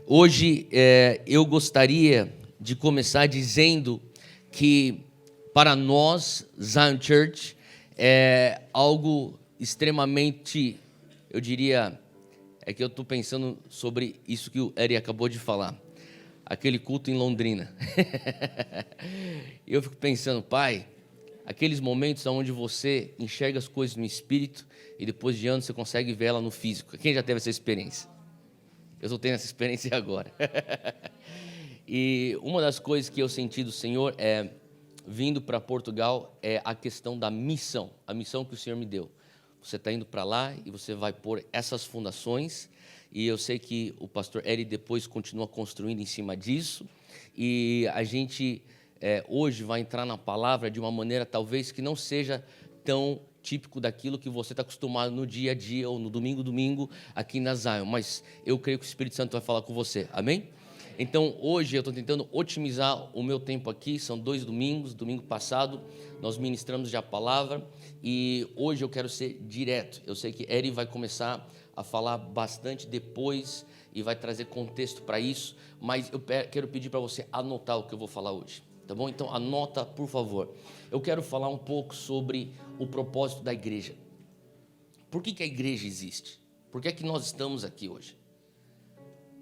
Hoje eu gostaria de começar dizendo que para nós, Zion Church, é algo extremamente, eu diria, é que eu estou pensando sobre isso que o Eri acabou de falar, aquele culto em Londrina. Eu fico pensando, pai, aqueles momentos onde você enxerga as coisas no espírito e depois de anos você consegue ver ela no físico. Quem já teve essa experiência? Eu estou tendo essa experiência agora. E uma das coisas que eu senti do Senhor vindo para Portugal, é a questão da missão, a missão que o Senhor me deu. Você está indo para lá e você vai pôr essas fundações, e eu sei que o pastor Eri depois continua construindo em cima disso, e a gente hoje vai entrar na palavra de uma maneira talvez que não seja tão típico daquilo que você está acostumado no dia a dia ou no domingo aqui na Zion, mas eu creio que o Espírito Santo vai falar com você, amém? Então hoje eu estou tentando otimizar o meu tempo aqui, são 2 domingos, domingo passado nós ministramos já a palavra e hoje eu quero ser direto. Eu sei que Eri vai começar a falar bastante depois e vai trazer contexto para isso, mas eu quero pedir para você anotar o que eu vou falar hoje. Tá bom? Então anota, por favor. Eu quero falar um pouco sobre o propósito da igreja. Por que a igreja existe? Por que é que nós estamos aqui hoje?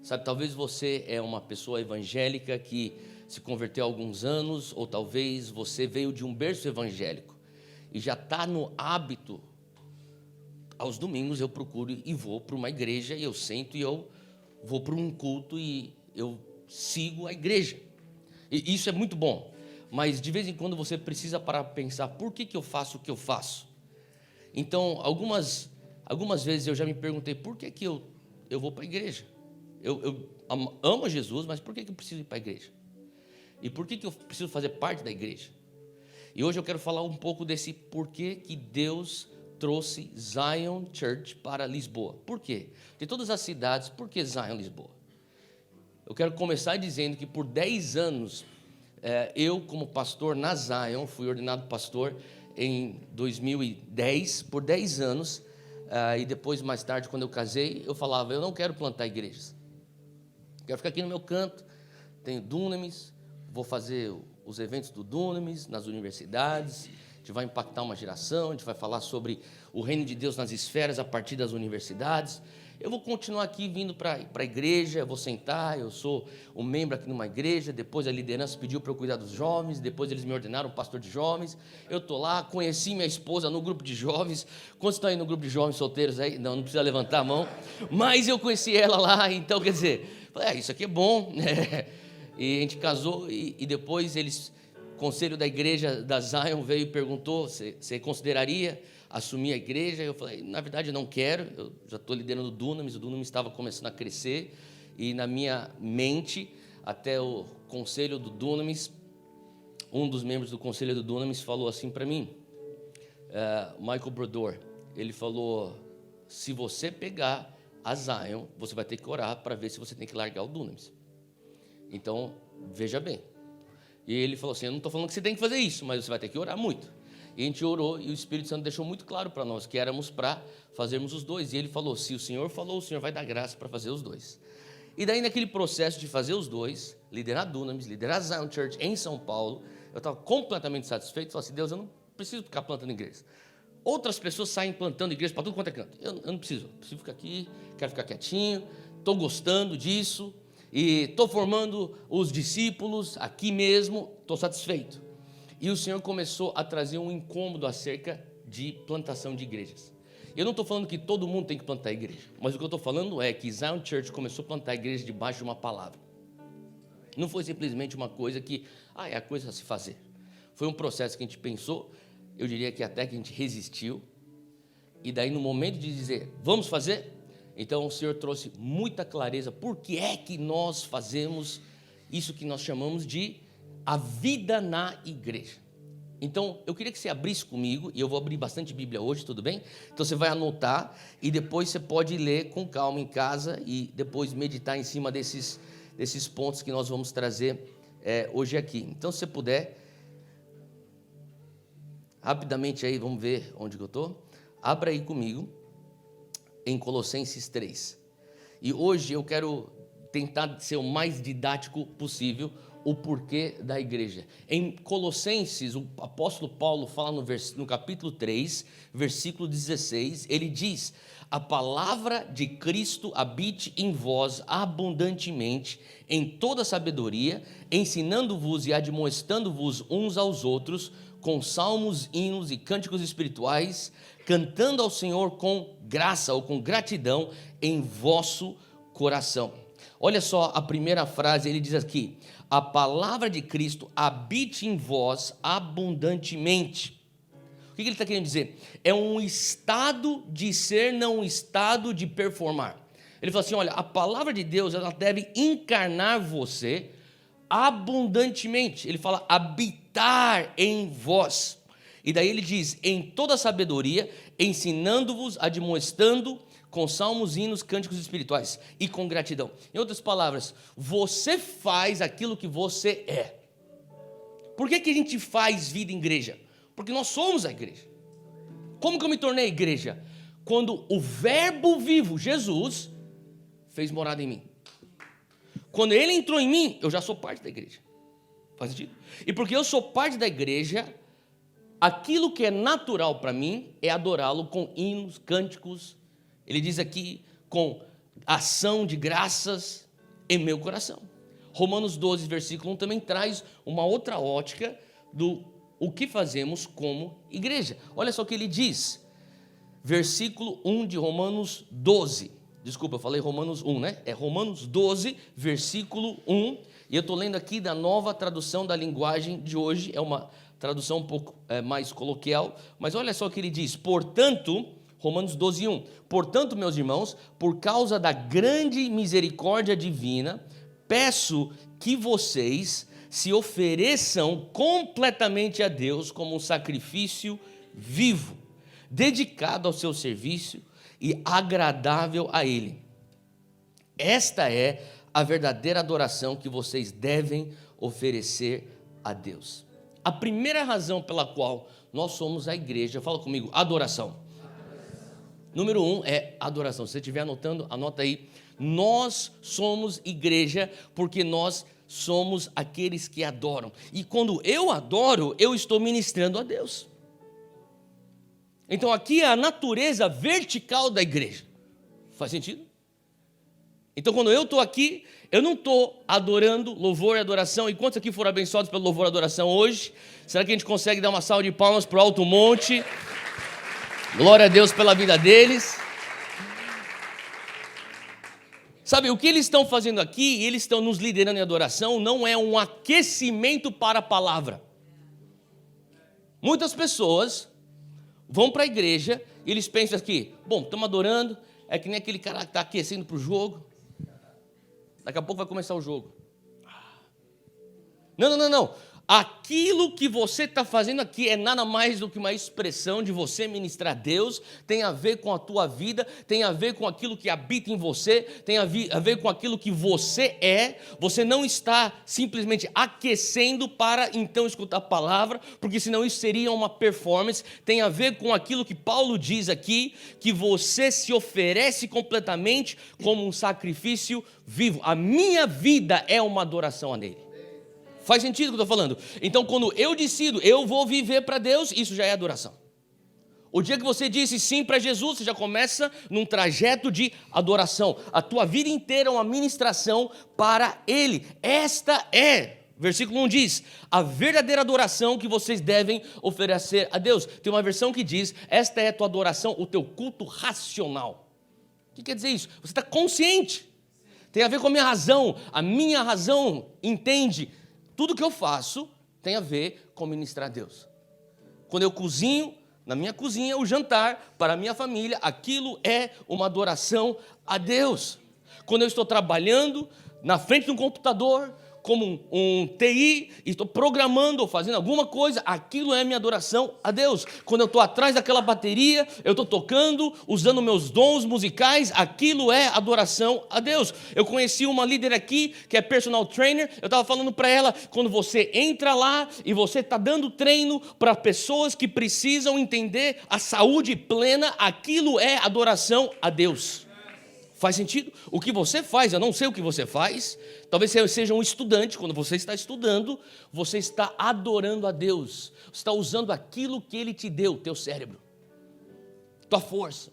Sabe, talvez você é uma pessoa evangélica que se converteu há alguns anos, ou talvez você veio de um berço evangélico e já está no hábito. Aos domingos eu procuro e vou para uma igreja, e eu sento e eu vou para um culto e eu sigo a igreja. E isso é muito bom, mas de vez em quando você precisa parar para pensar, por que eu faço o que eu faço? Então, algumas vezes eu já me perguntei, por que eu vou para a igreja? Eu amo Jesus, mas por que eu preciso ir para a igreja? E por que eu preciso fazer parte da igreja? E hoje eu quero falar um pouco desse porquê que Deus trouxe Zion Church para Lisboa. Por quê? De todas as cidades, por que Zion Lisboa? Eu quero começar dizendo que por 10 anos, eu como pastor na Zion, fui ordenado pastor em 2010, por 10 anos, e depois mais tarde quando eu casei, eu falava, eu não quero plantar igrejas, quero ficar aqui no meu canto, tenho Dunamis, vou fazer os eventos do Dunamis nas universidades, a gente vai impactar uma geração, a gente vai falar sobre o reino de Deus nas esferas a partir das universidades. Eu vou continuar aqui vindo para a igreja, eu vou sentar, eu sou um membro aqui numa igreja, depois a liderança pediu para eu cuidar dos jovens, depois eles me ordenaram pastor de jovens, eu estou lá, conheci minha esposa no grupo de jovens. Quantos estão aí no grupo de jovens solteiros aí? Não precisa levantar a mão, mas eu conheci ela lá, então quer dizer, isso aqui é bom, né? E a gente casou e depois o conselho da igreja da Zion veio e perguntou, você consideraria assumir a igreja? Eu falei, na verdade eu não quero, eu já estou liderando o Dunamis estava começando a crescer, e na minha mente, até o conselho do Dunamis, um dos membros do conselho do Dunamis falou assim para mim, Michael Brodor, ele falou, se você pegar a Zion, você vai ter que orar para ver se você tem que largar o Dunamis. Então, veja bem. E ele falou assim, eu não estou falando que você tem que fazer isso, mas você vai ter que orar muito. E a gente orou e o Espírito Santo deixou muito claro para nós que éramos para fazermos os dois. E ele falou, se o Senhor falou, o Senhor vai dar graça para fazer os dois. E daí naquele processo de fazer os dois, liderar Dunamis, liderar Zion Church em São Paulo, eu estava completamente satisfeito. Falei assim, Deus, eu não preciso ficar plantando igreja. Outras pessoas saem plantando igreja para tudo quanto é canto. Eu não preciso ficar aqui, quero ficar quietinho, estou gostando disso. E estou formando os discípulos aqui mesmo, estou satisfeito. E o Senhor começou a trazer um incômodo acerca de plantação de igrejas. Eu não estou falando que todo mundo tem que plantar igreja, mas o que eu estou falando é que Zion Church começou a plantar igreja debaixo de uma palavra. Não foi simplesmente uma coisa que, é a coisa a se fazer. Foi um processo que a gente pensou, eu diria que até que a gente resistiu, e daí no momento de dizer, vamos fazer, então o Senhor trouxe muita clareza, por que é que nós fazemos isso que nós chamamos de a vida na igreja. Então eu queria que você abrisse comigo, e eu vou abrir bastante Bíblia hoje, tudo bem? Então você vai anotar, e depois você pode ler com calma em casa, e depois meditar em cima desses pontos que nós vamos trazer hoje aqui. Então se você puder, rapidamente aí, vamos ver onde que eu estou, abra aí comigo, em Colossenses 3, e hoje eu quero tentar ser o mais didático possível o porquê da igreja. Em Colossenses, o apóstolo Paulo fala no capítulo 3, versículo 16, ele diz: a palavra de Cristo habite em vós abundantemente, em toda sabedoria, ensinando-vos e admoestando-vos uns aos outros, com salmos, hinos e cânticos espirituais, cantando ao Senhor com graça ou com gratidão em vosso coração. Olha só a primeira frase, ele diz aqui: a palavra de Cristo habite em vós abundantemente. O que ele está querendo dizer? É um estado de ser, não um estado de performar. Ele fala assim: olha, a palavra de Deus, ela deve encarnar você abundantemente. Ele fala habitar em vós. E daí ele diz: em toda sabedoria, ensinando-vos, admoestando com salmos, hinos, cânticos espirituais e com gratidão. Em outras palavras, você faz aquilo que você é. Por que a gente faz vida em igreja? Porque nós somos a igreja. Como que eu me tornei igreja? Quando o verbo vivo, Jesus, fez morada em mim. Quando ele entrou em mim, eu já sou parte da igreja. Faz sentido? E porque eu sou parte da igreja, aquilo que é natural para mim é adorá-lo com hinos, cânticos. Ele diz aqui, com ação de graças em meu coração. Romanos 12, versículo 1 também traz uma outra ótica do o que fazemos como igreja. Olha só o que ele diz, versículo 1 de Romanos 12. Desculpa, eu falei Romanos 1, né? É Romanos 12, versículo 1. E eu estou lendo aqui da nova tradução da linguagem de hoje. É uma tradução um pouco mais coloquial. Mas olha só o que ele diz. Portanto, Romanos 12, 1. Portanto, meus irmãos, por causa da grande misericórdia divina, peço que vocês se ofereçam completamente a Deus como um sacrifício vivo, dedicado ao seu serviço e agradável a Ele. Esta é a verdadeira adoração que vocês devem oferecer a Deus. A primeira razão pela qual nós somos a igreja, fala comigo, adoração. Número 1 é adoração. Se você estiver anotando, anota aí. Nós somos igreja porque nós somos aqueles que adoram. E quando eu adoro, eu estou ministrando a Deus. Então aqui é a natureza vertical da igreja. Faz sentido? Então quando eu estou aqui, eu não estou adorando louvor e adoração. E quantos aqui foram abençoados pelo louvor e adoração hoje? Será que a gente consegue dar uma salva de palmas para o Alto Monte? Glória a Deus pela vida deles. Sabe, o que eles estão fazendo aqui, eles estão nos liderando em adoração, não é um aquecimento para a palavra. Muitas pessoas vão para a igreja e eles pensam aqui, bom, estamos adorando, é que nem aquele cara que está aquecendo para o jogo. Daqui a pouco vai começar o jogo. Não. Aquilo que você está fazendo aqui é nada mais do que uma expressão de você ministrar a Deus, tem a ver com a tua vida, tem a ver com aquilo que habita em você, tem a ver com aquilo que você é. Você não está simplesmente aquecendo para então escutar a palavra, porque senão isso seria uma performance. Tem a ver com aquilo que Paulo diz aqui, que você se oferece completamente como um sacrifício vivo. A minha vida é uma adoração a Ele. Faz sentido o que eu estou falando? Então, quando eu decido, eu vou viver para Deus, isso já é adoração. O dia que você disse sim para Jesus, você já começa num trajeto de adoração. A tua vida inteira é uma ministração para Ele. Esta é, versículo 1 diz, a verdadeira adoração que vocês devem oferecer a Deus. Tem uma versão que diz, esta é a tua adoração, o teu culto racional. O que quer dizer isso? Você está consciente. Tem a ver com a minha razão entende. Tudo que eu faço tem a ver com ministrar a Deus. Quando eu cozinho, na minha cozinha, o jantar para a minha família, aquilo é uma adoração a Deus. Quando eu estou trabalhando na frente de um computador, como um TI, e estou programando ou fazendo alguma coisa, aquilo é minha adoração a Deus. Quando eu estou atrás daquela bateria, eu estou tocando, usando meus dons musicais, aquilo é adoração a Deus. Eu conheci uma líder aqui, que é personal trainer, eu estava falando para ela, quando você entra lá e você está dando treino para pessoas que precisam entender a saúde plena, aquilo é adoração a Deus. Faz sentido? O que você faz, eu não sei o que você faz. Talvez você seja um estudante. Quando você está estudando, você está adorando a Deus. Você está usando aquilo que Ele te deu, teu cérebro, tua força,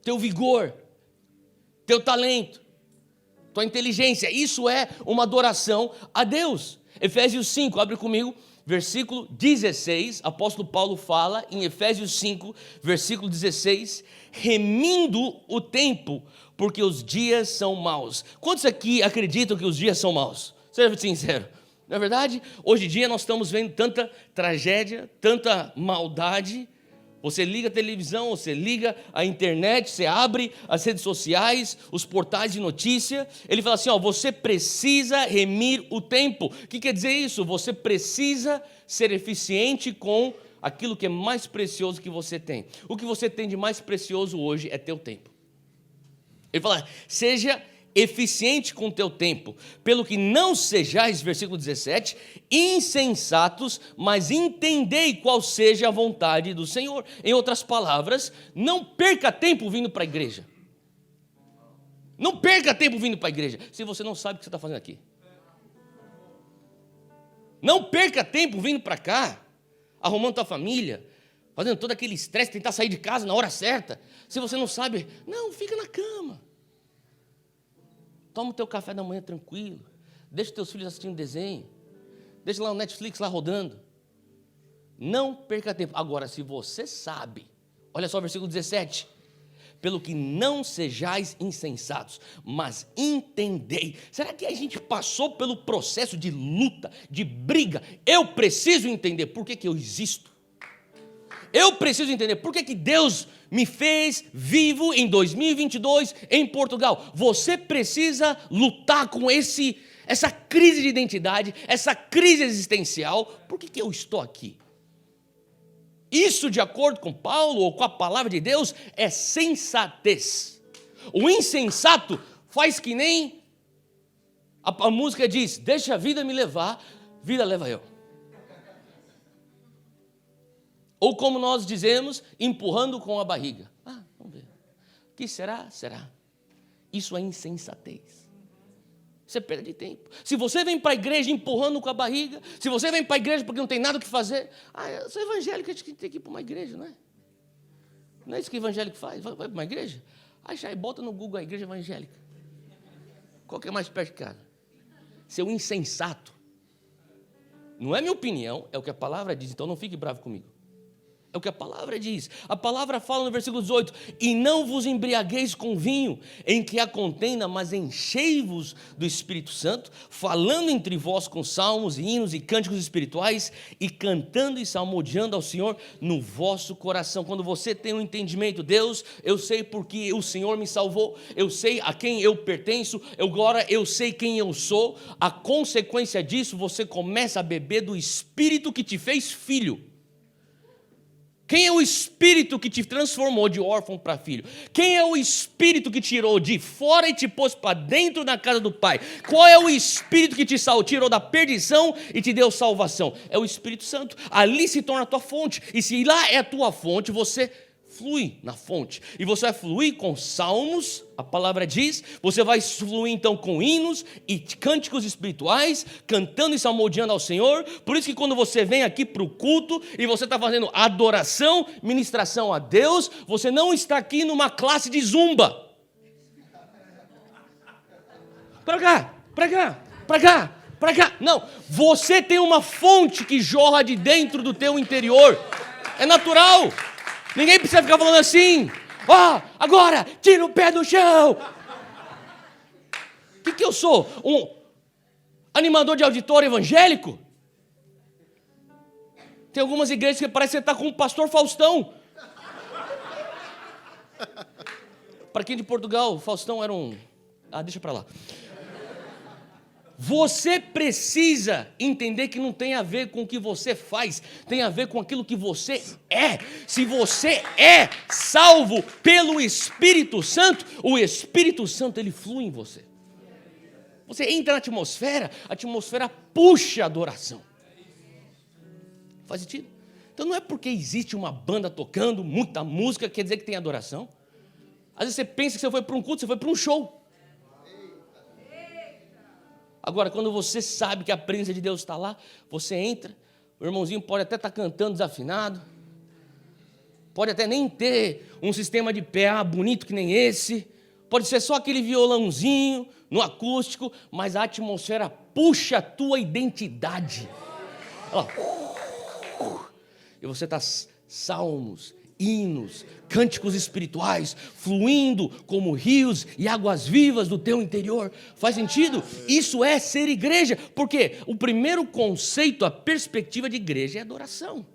teu vigor, teu talento, tua inteligência. Isso é uma adoração a Deus. Efésios 5, abre comigo, versículo 16. Apóstolo Paulo fala em Efésios 5, versículo 16: remindo o tempo, porque os dias são maus. Quantos aqui acreditam que os dias são maus? Seja sincero. Não é verdade? Hoje em dia nós estamos vendo tanta tragédia, tanta maldade. Você liga a televisão, você liga a internet, você abre as redes sociais, os portais de notícia. Ele fala assim, você precisa remir o tempo. O que quer dizer isso? Você precisa ser eficiente com aquilo que é mais precioso que você tem. O que você tem de mais precioso hoje é teu tempo. Ele fala, seja eficiente com o teu tempo, pelo que não sejais, versículo 17, insensatos, mas entendei qual seja a vontade do Senhor. Em outras palavras, não perca tempo vindo para a igreja. Não perca tempo vindo para a igreja, se você não sabe o que você está fazendo aqui. Não perca tempo vindo para cá, arrumando tua família, fazendo todo aquele estresse, tentar sair de casa na hora certa, se você não sabe. Não, fica na cama. Toma o teu café da manhã tranquilo. Deixa os teus filhos assistindo desenho. Deixa lá o Netflix lá rodando. Não perca tempo. Agora, se você sabe, olha só o versículo 17. Pelo que não sejais insensatos, mas entendei. Será que a gente passou pelo processo de luta, de briga? Eu preciso entender por que eu existo. Eu preciso entender por que Deus me fez vivo em 2022 em Portugal. Você precisa lutar com essa crise de identidade, essa crise existencial. Por que eu estou aqui? Isso, de acordo com Paulo ou com a palavra de Deus, é sensatez. O insensato faz que nem a música diz, deixa a vida me levar, vida leva eu. Ou como nós dizemos, empurrando com a barriga. Vamos ver. O que será? Será. Isso é insensatez. Isso é perda de tempo. Se você vem para a igreja empurrando com a barriga, se você vem para a igreja porque não tem nada o que fazer, eu sou evangélico, acho que tem que ir para uma igreja, não é? Não é isso que evangélico faz? Vai para uma igreja? Aí bota no Google a igreja evangélica. Qual que é mais perto de casa? Seu insensato. Não é minha opinião, é o que a palavra diz, então não fique bravo comigo. É o que a palavra diz. A palavra fala no versículo 18, e não vos embriagueis com vinho, em que há contenda, mas enchei-vos do Espírito Santo, falando entre vós com salmos, hinos e cânticos espirituais, e cantando e salmodiando ao Senhor no vosso coração. Quando você tem um entendimento, Deus, eu sei porque o Senhor me salvou, eu sei a quem eu pertenço, agora eu sei quem eu sou. A consequência disso, você começa a beber do Espírito que te fez filho. Quem é o Espírito que te transformou de órfão para filho? Quem é o Espírito que tirou de fora e te pôs para dentro da casa do Pai? Qual é o Espírito que te tirou da perdição e te deu salvação? É o Espírito Santo. Ali se torna a tua fonte. E se lá é a tua fonte, você flui na fonte. E você vai fluir com salmos, a palavra diz. Você vai fluir então com hinos e cânticos espirituais, cantando e salmodiando ao Senhor. Por isso que quando você vem aqui para o culto e você está fazendo adoração, ministração a Deus, você não está aqui numa classe de zumba. Para cá, para cá, para cá, para cá. Não, você tem uma fonte que jorra de dentro do teu interior. É natural. Ninguém precisa ficar falando assim, agora, tira o pé do chão. O que eu sou? Um animador de auditório evangélico? Tem algumas igrejas que parece que você está com o pastor Faustão. Para quem de Portugal, Faustão era um... deixa para lá. Você precisa entender que não tem a ver com o que você faz, tem a ver com aquilo que você é. Se você é salvo pelo Espírito Santo, o Espírito Santo ele flui em você. Você entra na atmosfera, a atmosfera puxa a adoração. Faz sentido? Então não é porque existe uma banda tocando, muita música, quer dizer que tem adoração. Às vezes você pensa que você foi para um culto, você foi para um show. Agora, quando você sabe que a presença de Deus está lá, você entra, o irmãozinho pode até estar cantando desafinado, pode até nem ter um sistema de PA bonito que nem esse, pode ser só aquele violãozinho no acústico, mas a atmosfera puxa a tua identidade. E você está salmos, hinos, cânticos espirituais, fluindo como rios e águas vivas do teu interior. Faz sentido? Isso é ser igreja, porque o primeiro conceito, a perspectiva de igreja é adoração.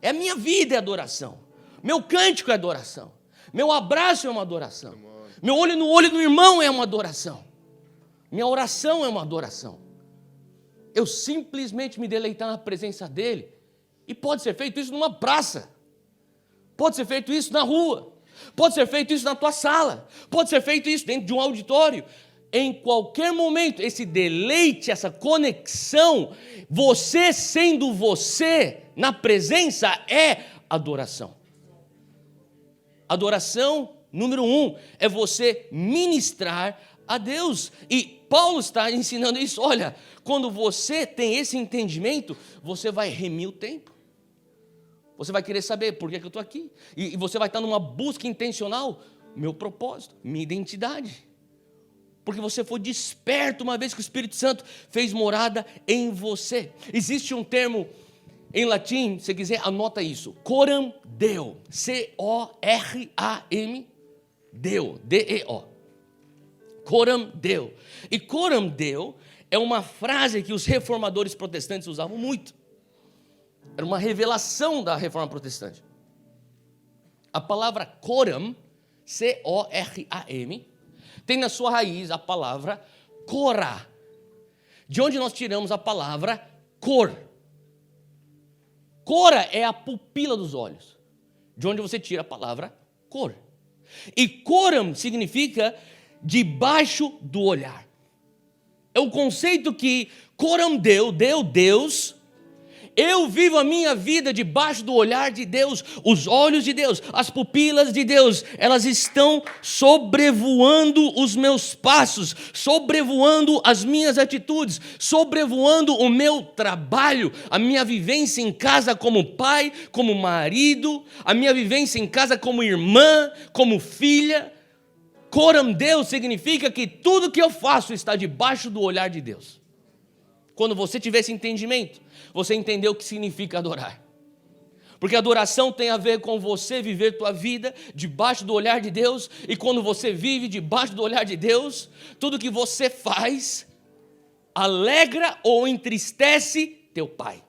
É a minha vida é adoração, meu cântico é adoração, meu abraço é uma adoração, meu olho no olho do irmão é uma adoração, minha oração é uma adoração. Eu simplesmente me deleitar na presença dele, e pode ser feito isso numa praça, pode ser feito isso na rua, pode ser feito isso na tua sala, pode ser feito isso dentro de um auditório. Em qualquer momento, esse deleite, essa conexão, você sendo você na presença é adoração. Adoração, número 1, é você ministrar a Deus. E Paulo está ensinando isso. Olha, quando você tem esse entendimento, você vai remir o tempo. Você vai querer saber por que eu estou aqui. E você vai estar numa busca intencional, meu propósito, minha identidade. Porque você foi desperto uma vez que o Espírito Santo fez morada em você. Existe um termo em latim, se quiser, anota isso. Coram Deo. C-O-R-A-M Deo. D-E-O. Coram Deo. E coram Deo é uma frase que os reformadores protestantes usavam muito. Era uma revelação da reforma protestante. A palavra coram, C-O-R-A-M, tem na sua raiz a palavra cora, de onde nós tiramos a palavra cor. Cora é a pupila dos olhos, de onde você tira a palavra cor. E coram significa debaixo do olhar. É o conceito que coram deu Deus. Eu vivo a minha vida debaixo do olhar de Deus, os olhos de Deus, as pupilas de Deus, elas estão sobrevoando os meus passos, sobrevoando as minhas atitudes, sobrevoando o meu trabalho, a minha vivência em casa como pai, como marido, a minha vivência em casa como irmã, como filha. Coram Deus significa que tudo que eu faço está debaixo do olhar de Deus. Quando você tiver esse entendimento, você entendeu o que significa adorar. Porque adoração tem a ver com você viver tua vida debaixo do olhar de Deus. E quando você vive debaixo do olhar de Deus, tudo que você faz alegra ou entristece teu pai.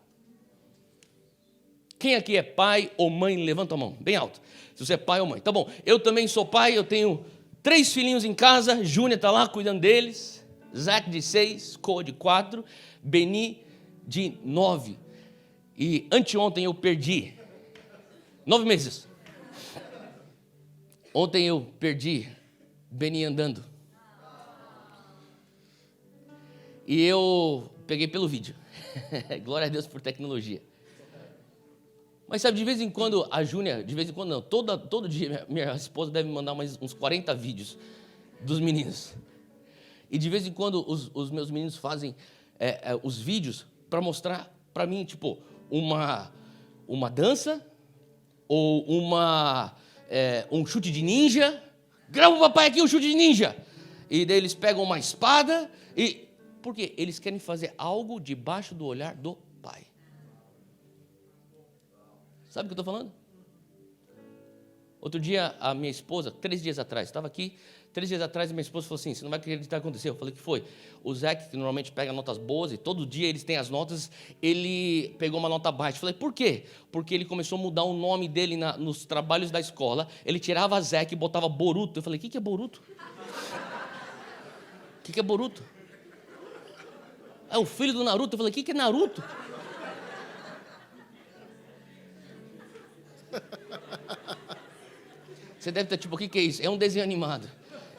Quem aqui é pai ou mãe? Levanta a mão, bem alto. Se você é pai ou mãe. Tá bom, eu também sou pai, eu tenho 3 filhinhos em casa. Júnior está lá cuidando deles. Zac de 6, Coa de 4, Beni de 9. E anteontem eu perdi 9 meses. Ontem eu perdi Beni andando. E eu peguei pelo vídeo. Glória a Deus por tecnologia. Mas sabe, de vez em quando, a Júnia, de vez em quando não, todo dia minha esposa deve mandar uns 40 vídeos dos meninos. E de vez em quando os meus meninos fazem os vídeos para mostrar para mim, tipo, uma dança ou um chute de ninja. Grava o papai aqui um chute de ninja. E daí eles pegam uma espada e... Por quê? Eles querem fazer algo debaixo do olhar do pai. Sabe o que eu estou falando? Outro dia, a minha esposa, 3 dias atrás, estava aqui, 3 dias atrás, a minha esposa falou assim, você não vai acreditar o que aconteceu. Eu falei, que foi? O Zac, que normalmente pega notas boas, e todo dia eles têm as notas, ele pegou uma nota baixa. Eu falei, por quê? Porque ele começou a mudar o nome dele nos trabalhos da escola, ele tirava Zac e botava Boruto. Eu falei, o que é Boruto? O que é Boruto? É o filho do Naruto. Eu falei, o que é Naruto? Você deve estar tipo, o que é isso? É um desenho animado.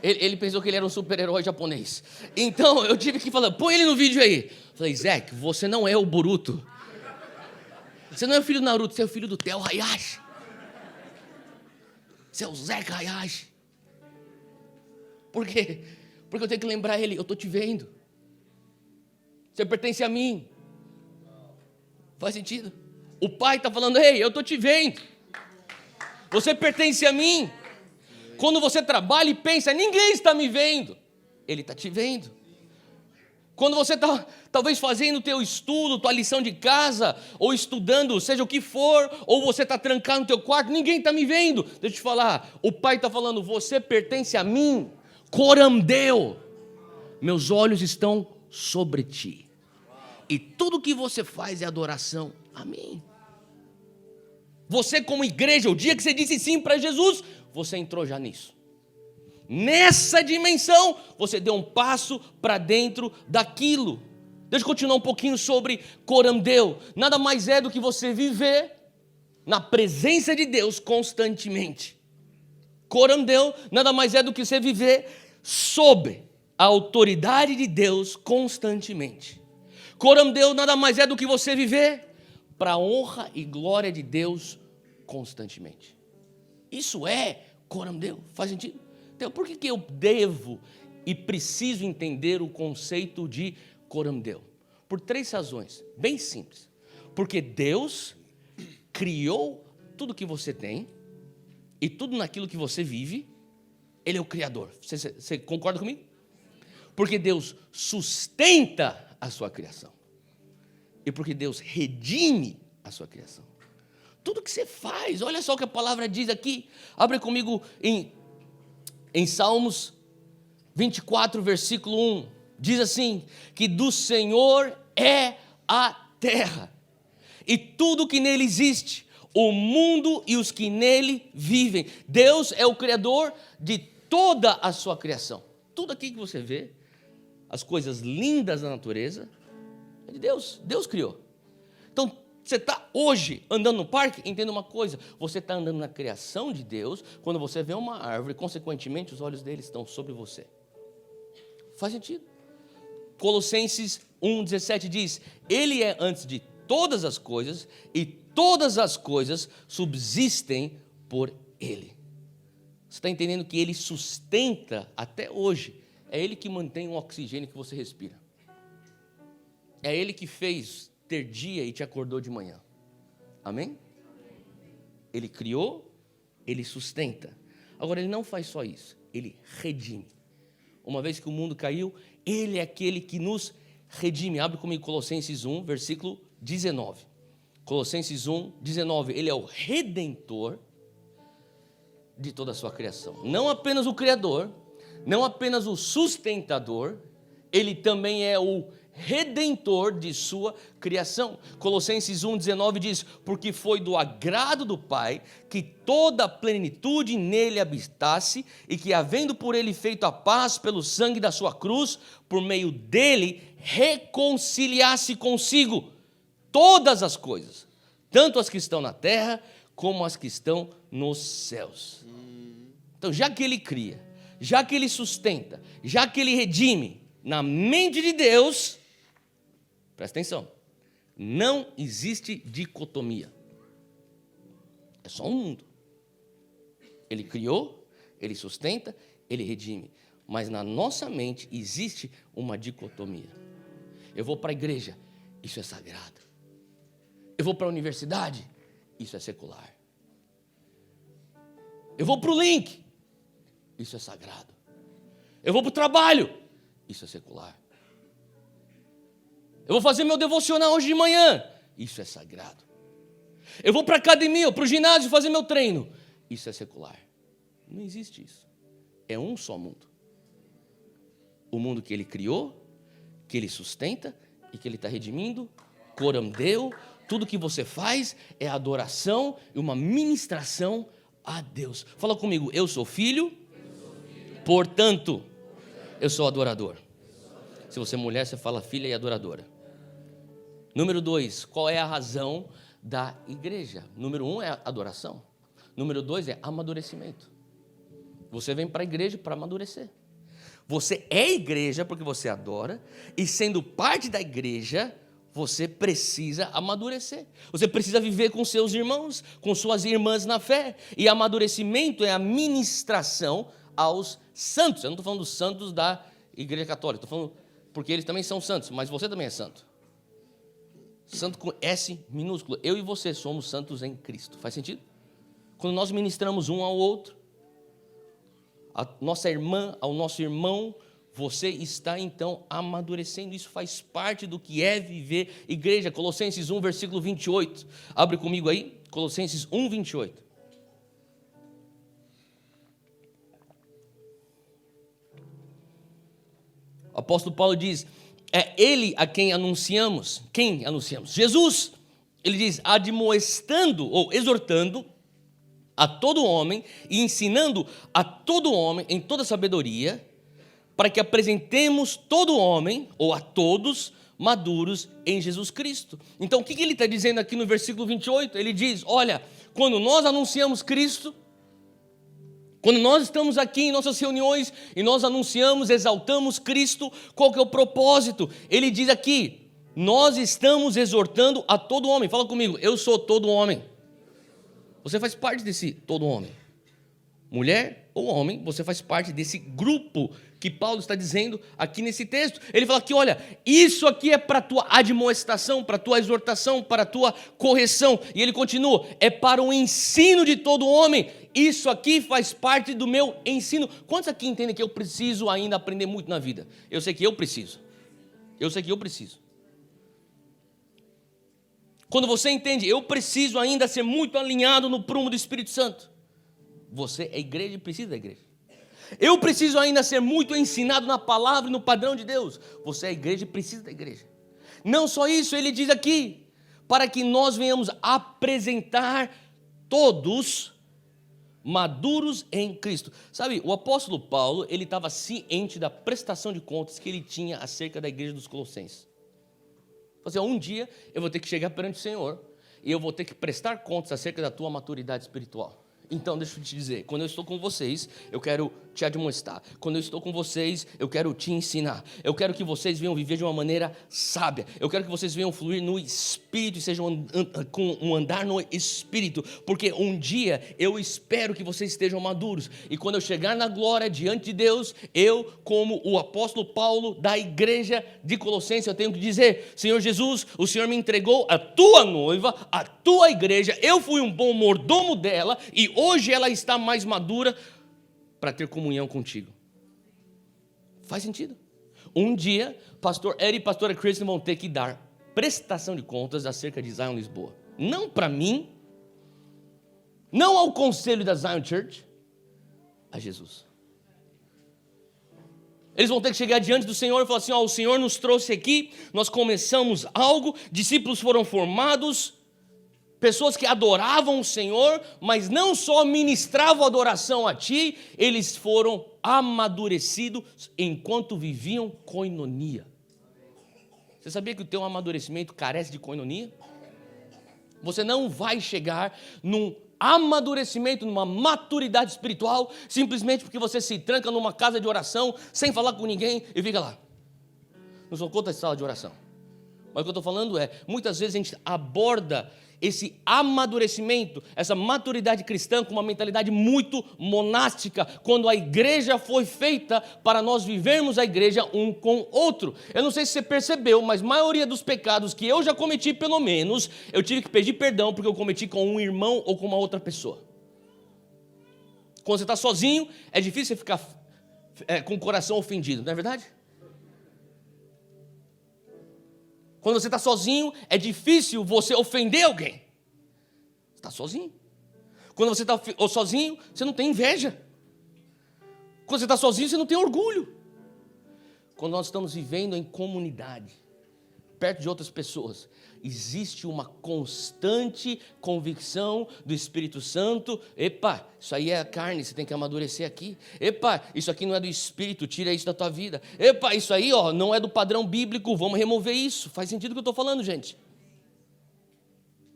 Ele pensou que ele era um super-herói japonês. Então, eu tive que falar, põe ele no vídeo aí. Falei, Zac, você não é o Boruto. Você não é o filho do Naruto, você é o filho do Theo Hayashi. Você é o Zeca Hayashi. Por quê? Porque eu tenho que lembrar ele, eu estou te vendo. Você pertence a mim. Faz sentido? O pai está falando, ei, eu estou te vendo. Você pertence a mim. Quando você trabalha e pensa, ninguém está me vendo. Ele está te vendo. Quando você está talvez fazendo o teu estudo, tua lição de casa, ou estudando, seja o que for, ou você está trancado no teu quarto, ninguém está me vendo. Deixa eu te falar, o pai está falando, você pertence a mim. Corandeu, meus olhos estão sobre ti. E tudo que você faz é adoração a mim. Você como igreja, o dia que você disse sim para Jesus, você entrou já nisso. Nessa dimensão, você deu um passo para dentro daquilo. Deixa eu continuar um pouquinho sobre corandeu. Nada mais é do que você viver na presença de Deus constantemente. Corandeu nada mais é do que você viver sob a autoridade de Deus constantemente. Corandeu nada mais é do que você viver para a honra e glória de Deus constantemente. Isso é corandeu. Faz sentido? Então, por que eu devo e preciso entender o conceito de corandeu? Por 3 razões, bem simples. Porque Deus criou tudo que você tem e tudo naquilo que você vive, Ele é o Criador. Você concorda comigo? Porque Deus sustenta a sua criação. E porque Deus redime a sua criação. Tudo que você faz, olha só o que a palavra diz aqui. Abre comigo em Salmos 24, versículo 1. Diz assim, que do Senhor é a terra, e tudo que nele existe, o mundo e os que nele vivem. Deus é o Criador de toda a sua criação. Tudo aqui que você vê, as coisas lindas da natureza, é de Deus. Deus criou. Então, você está hoje andando no parque, entenda uma coisa, você está andando na criação de Deus, quando você vê uma árvore, consequentemente os olhos dele estão sobre você. Faz sentido? Colossenses 1,17 diz, Ele é antes de todas as coisas, e todas as coisas subsistem por Ele. Você está entendendo que Ele sustenta até hoje, é Ele que mantém o oxigênio que você respira. É Ele que fez ter dia e te acordou de manhã. Amém? Ele criou, Ele sustenta. Agora, Ele não faz só isso, Ele redime. Uma vez que o mundo caiu, Ele é aquele que nos redime. Abre comigo Colossenses 1, versículo 19. Colossenses 1, 19. Ele é o redentor de toda a sua criação. Não apenas o criador, não apenas o sustentador, Ele também é o redentor de sua criação. Colossenses 1,19 diz, porque foi do agrado do Pai que toda a plenitude nele habitasse e que, havendo por ele feito a paz pelo sangue da sua cruz, por meio dele reconciliasse consigo todas as coisas, tanto as que estão na terra como as que estão nos céus. Então, já que ele cria, já que ele sustenta, já que ele redime, na mente de Deus, presta atenção, não existe dicotomia. É só um mundo. Ele criou, ele sustenta, ele redime. Mas na nossa mente existe uma dicotomia. Eu vou para a igreja, isso é sagrado. Eu vou para a universidade, isso é secular. Eu vou para o link, isso é sagrado. Eu vou para o trabalho, isso é secular. Eu vou fazer meu devocional hoje de manhã, isso é sagrado. Eu vou para a academia, para o ginásio fazer meu treino, isso é secular. Não existe isso. É um só mundo. O mundo que ele criou, que ele sustenta e que ele está redimindo, corandeu, tudo que você faz é adoração e uma ministração a Deus. Fala comigo, eu sou filho, portanto, eu sou adorador. Se você é mulher, você fala filha e adoradora. Número 2, qual é a razão da igreja? Número 1 é adoração. Número 2 é amadurecimento. Você vem para a igreja para amadurecer. Você é igreja porque você adora, e sendo parte da igreja, Você precisa amadurecer. Você precisa viver com seus irmãos, com suas irmãs na fé. E amadurecimento é a ministração aos santos. Eu não estou falando dos santos da Igreja Católica, estou falando porque eles também são santos, mas você também é santo. Santo com S minúsculo. Eu e você somos santos em Cristo. Faz sentido? Quando nós ministramos um ao outro, a nossa irmã ao nosso irmão, você está então amadurecendo. Isso faz parte do que é viver igreja. Colossenses 1, versículo 28. Abre comigo aí. Colossenses 1, 28. O apóstolo Paulo diz: é Ele a quem anunciamos. Quem anunciamos? Jesus. Ele diz: admoestando ou exortando a todo homem e ensinando a todo homem em toda sabedoria, para que apresentemos todo homem, ou a todos, maduros em Jesus Cristo. Então, o que ele está dizendo aqui no versículo 28? Ele diz: olha, quando nós anunciamos Cristo, quando nós estamos aqui em nossas reuniões e nós anunciamos, exaltamos Cristo, qual que é o propósito? Ele diz aqui: nós estamos exortando a todo homem. Fala comigo: eu sou todo homem. Você faz parte desse todo homem. Mulher ou homem, você faz parte desse grupo que Paulo está dizendo aqui nesse texto. Ele fala que, olha, isso aqui é para a tua admoestação, para a tua exortação, para a tua correção. E ele continua: é para o ensino de todo homem. Isso aqui faz parte do meu ensino. Quantos aqui entendem que eu preciso ainda aprender muito na vida? Eu sei que eu preciso. Eu sei que eu preciso. Quando você entende, eu preciso ainda ser muito alinhado no prumo do Espírito Santo. Você é igreja e precisa da igreja. Eu preciso ainda ser muito ensinado na palavra e no padrão de Deus. Você é igreja e precisa da igreja. Não só isso, ele diz aqui: para que nós venhamos apresentar todos maduros em Cristo. Sabe, o apóstolo Paulo, ele estava ciente da prestação de contas que ele tinha acerca da igreja dos Colossenses. Assim, um dia eu vou ter que chegar perante o Senhor e eu vou ter que prestar contas acerca da tua maturidade espiritual. Então, deixa eu te dizer, quando eu estou com vocês, eu quero te admoestar. Quando eu estou com vocês, eu quero te ensinar. Eu quero que vocês venham viver de uma maneira sábia. Eu quero que vocês venham fluir no Espírito e sejam com um andar no Espírito. Porque um dia eu espero que vocês estejam maduros. E quando eu chegar na glória diante de Deus, eu, como o apóstolo Paulo da igreja de Colossenses, eu tenho que dizer: Senhor Jesus, o Senhor me entregou a tua noiva, a tua igreja. Eu fui um bom mordomo dela e hoje ela está mais madura para ter comunhão contigo. Faz sentido? Um dia, pastor Eri e pastora Kristen vão ter que dar prestação de contas acerca de Zion Lisboa. Não para mim, não ao conselho da Zion Church, a Jesus. Eles vão ter que chegar diante do Senhor e falar assim: ó, o Senhor nos trouxe aqui, nós começamos algo, discípulos foram formados, pessoas que adoravam o Senhor, mas não só ministravam adoração a Ti, eles foram amadurecidos enquanto viviam koinonia. Você sabia que o teu amadurecimento carece de koinonia? Você não vai chegar num amadurecimento, numa maturidade espiritual, simplesmente porque você se tranca numa casa de oração, sem falar com ninguém e fica lá. Não sou contra essa sala de oração. Mas o que eu estou falando é, muitas vezes a gente aborda esse amadurecimento, essa maturidade cristã com uma mentalidade muito monástica, quando a igreja foi feita para nós vivermos a igreja um com o outro. Eu não sei se você percebeu, mas a maioria dos pecados que eu já cometi, pelo menos, eu tive que pedir perdão porque eu cometi com um irmão ou com uma outra pessoa. Quando você está sozinho, é difícil você ficar com o coração ofendido, não é verdade? Quando você está sozinho, é difícil você ofender alguém. Você está sozinho. Quando você está sozinho, você não tem inveja. Quando você está sozinho, você não tem orgulho. Quando nós estamos vivendo em comunidade, perto de outras pessoas, existe uma constante convicção do Espírito Santo: epa, isso aí é a carne, você tem que amadurecer aqui. Epa, isso aqui não é do Espírito, tira isso da tua vida. Epa, isso aí não é do padrão bíblico, vamos remover isso. Faz sentido o que eu estou falando, gente?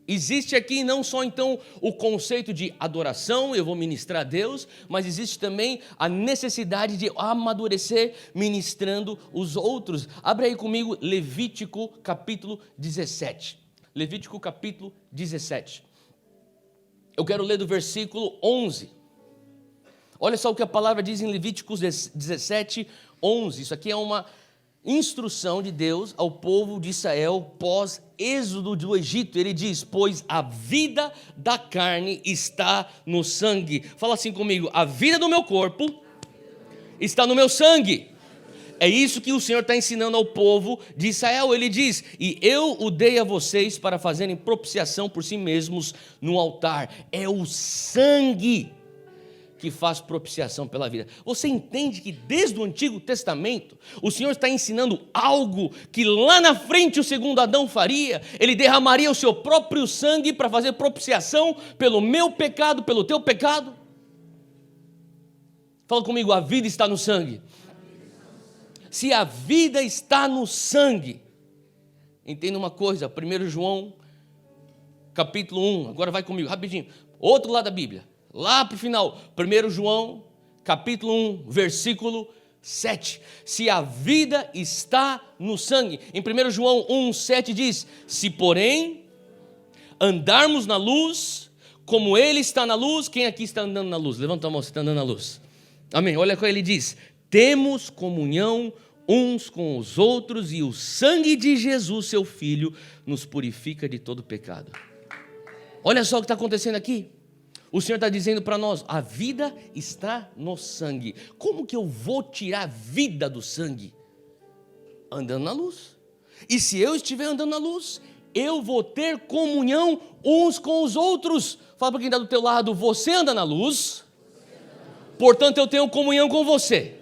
Existe aqui não só então o conceito de adoração, eu vou ministrar a Deus, mas existe também a necessidade de amadurecer ministrando os outros. Abre aí comigo Levítico capítulo 17. Levítico capítulo 17. Eu quero ler do versículo 11. Olha só o que a palavra diz em Levíticos 17, 11. Isso aqui é uma instrução de Deus ao povo de Israel pós-êxodo do Egito. Ele diz: pois a vida da carne está no sangue. Fala assim comigo: a vida do meu corpo está no meu sangue. É isso que o Senhor está ensinando ao povo de Israel. Ele diz: e eu o dei a vocês para fazerem propiciação por si mesmos no altar. É o sangue que faz propiciação pela vida. Você entende que desde o Antigo Testamento o Senhor está ensinando algo que lá na frente o segundo Adão faria? Ele derramaria o seu próprio sangue para fazer propiciação pelo meu pecado, pelo teu pecado. Fala comigo: a vida está no sangue. Se a vida está no sangue, entenda uma coisa, 1 João capítulo 1, agora vai comigo, rapidinho, outro lado da Bíblia. Lá para o final, 1 João, capítulo 1, versículo 7. Se a vida está no sangue. Em 1 João 1, 7 diz: se porém andarmos na luz, como Ele está na luz. Quem aqui está andando na luz? Levanta a mão, você está andando na luz. Amém. Olha o que ele diz: temos comunhão uns com os outros, e o sangue de Jesus, seu Filho, nos purifica de todo pecado. Olha só o que está acontecendo aqui. O Senhor está dizendo para nós: a vida está no sangue. Como que eu vou tirar a vida do sangue? Andando na luz. E se eu estiver andando na luz, eu vou ter comunhão uns com os outros. Fala para quem está do teu lado: você anda na luz, portanto eu tenho comunhão com você.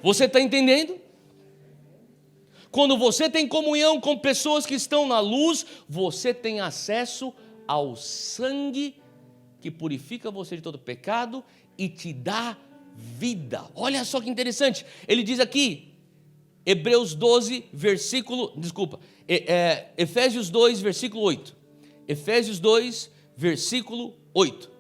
Você está entendendo? Quando você tem comunhão com pessoas que estão na luz, você tem acesso ao sangue que purifica você de todo pecado e te dá vida. Olha só que interessante, ele diz aqui, Efésios 2, versículo 8. Efésios 2, versículo 8.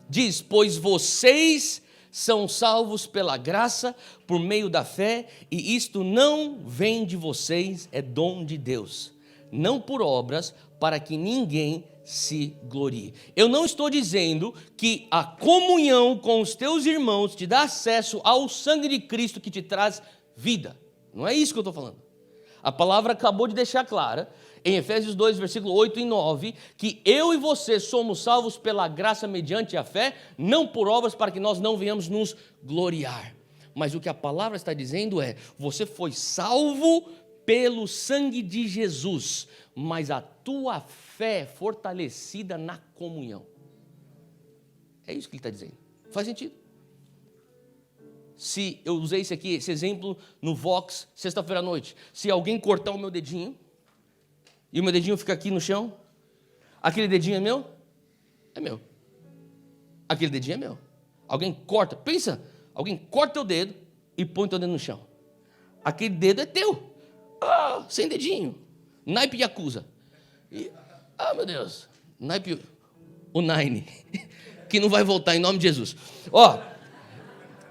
Diz: pois vocês são salvos pela graça, por meio da fé, e isto não vem de vocês, é dom de Deus, não por obras, para que ninguém se glorie. Eu não estou dizendo que a comunhão com os teus irmãos te dá acesso ao sangue de Cristo que te traz vida. Não é isso que eu estou falando. A palavra acabou de deixar clara, em Efésios 2, versículo 8 e 9, que eu e você somos salvos pela graça mediante a fé, não por obras, para que nós não venhamos nos gloriar. Mas o que a palavra está dizendo é: você foi salvo pelo sangue de Jesus, mas a tua fé é fortalecida na comunhão. É isso que ele está dizendo. Faz sentido? Se eu usei esse exemplo no Vox, sexta-feira à noite, se alguém cortar o meu dedinho, e o meu dedinho fica aqui no chão, aquele dedinho é meu? É meu. Aquele dedinho é meu. Alguém corta, pensa, alguém corta teu dedo e põe teu dedo no chão. Aquele dedo é teu. Sem dedinho. Naipe Yakuza. Meu Deus. Naipe, o Nine. Que não vai voltar em nome de Jesus.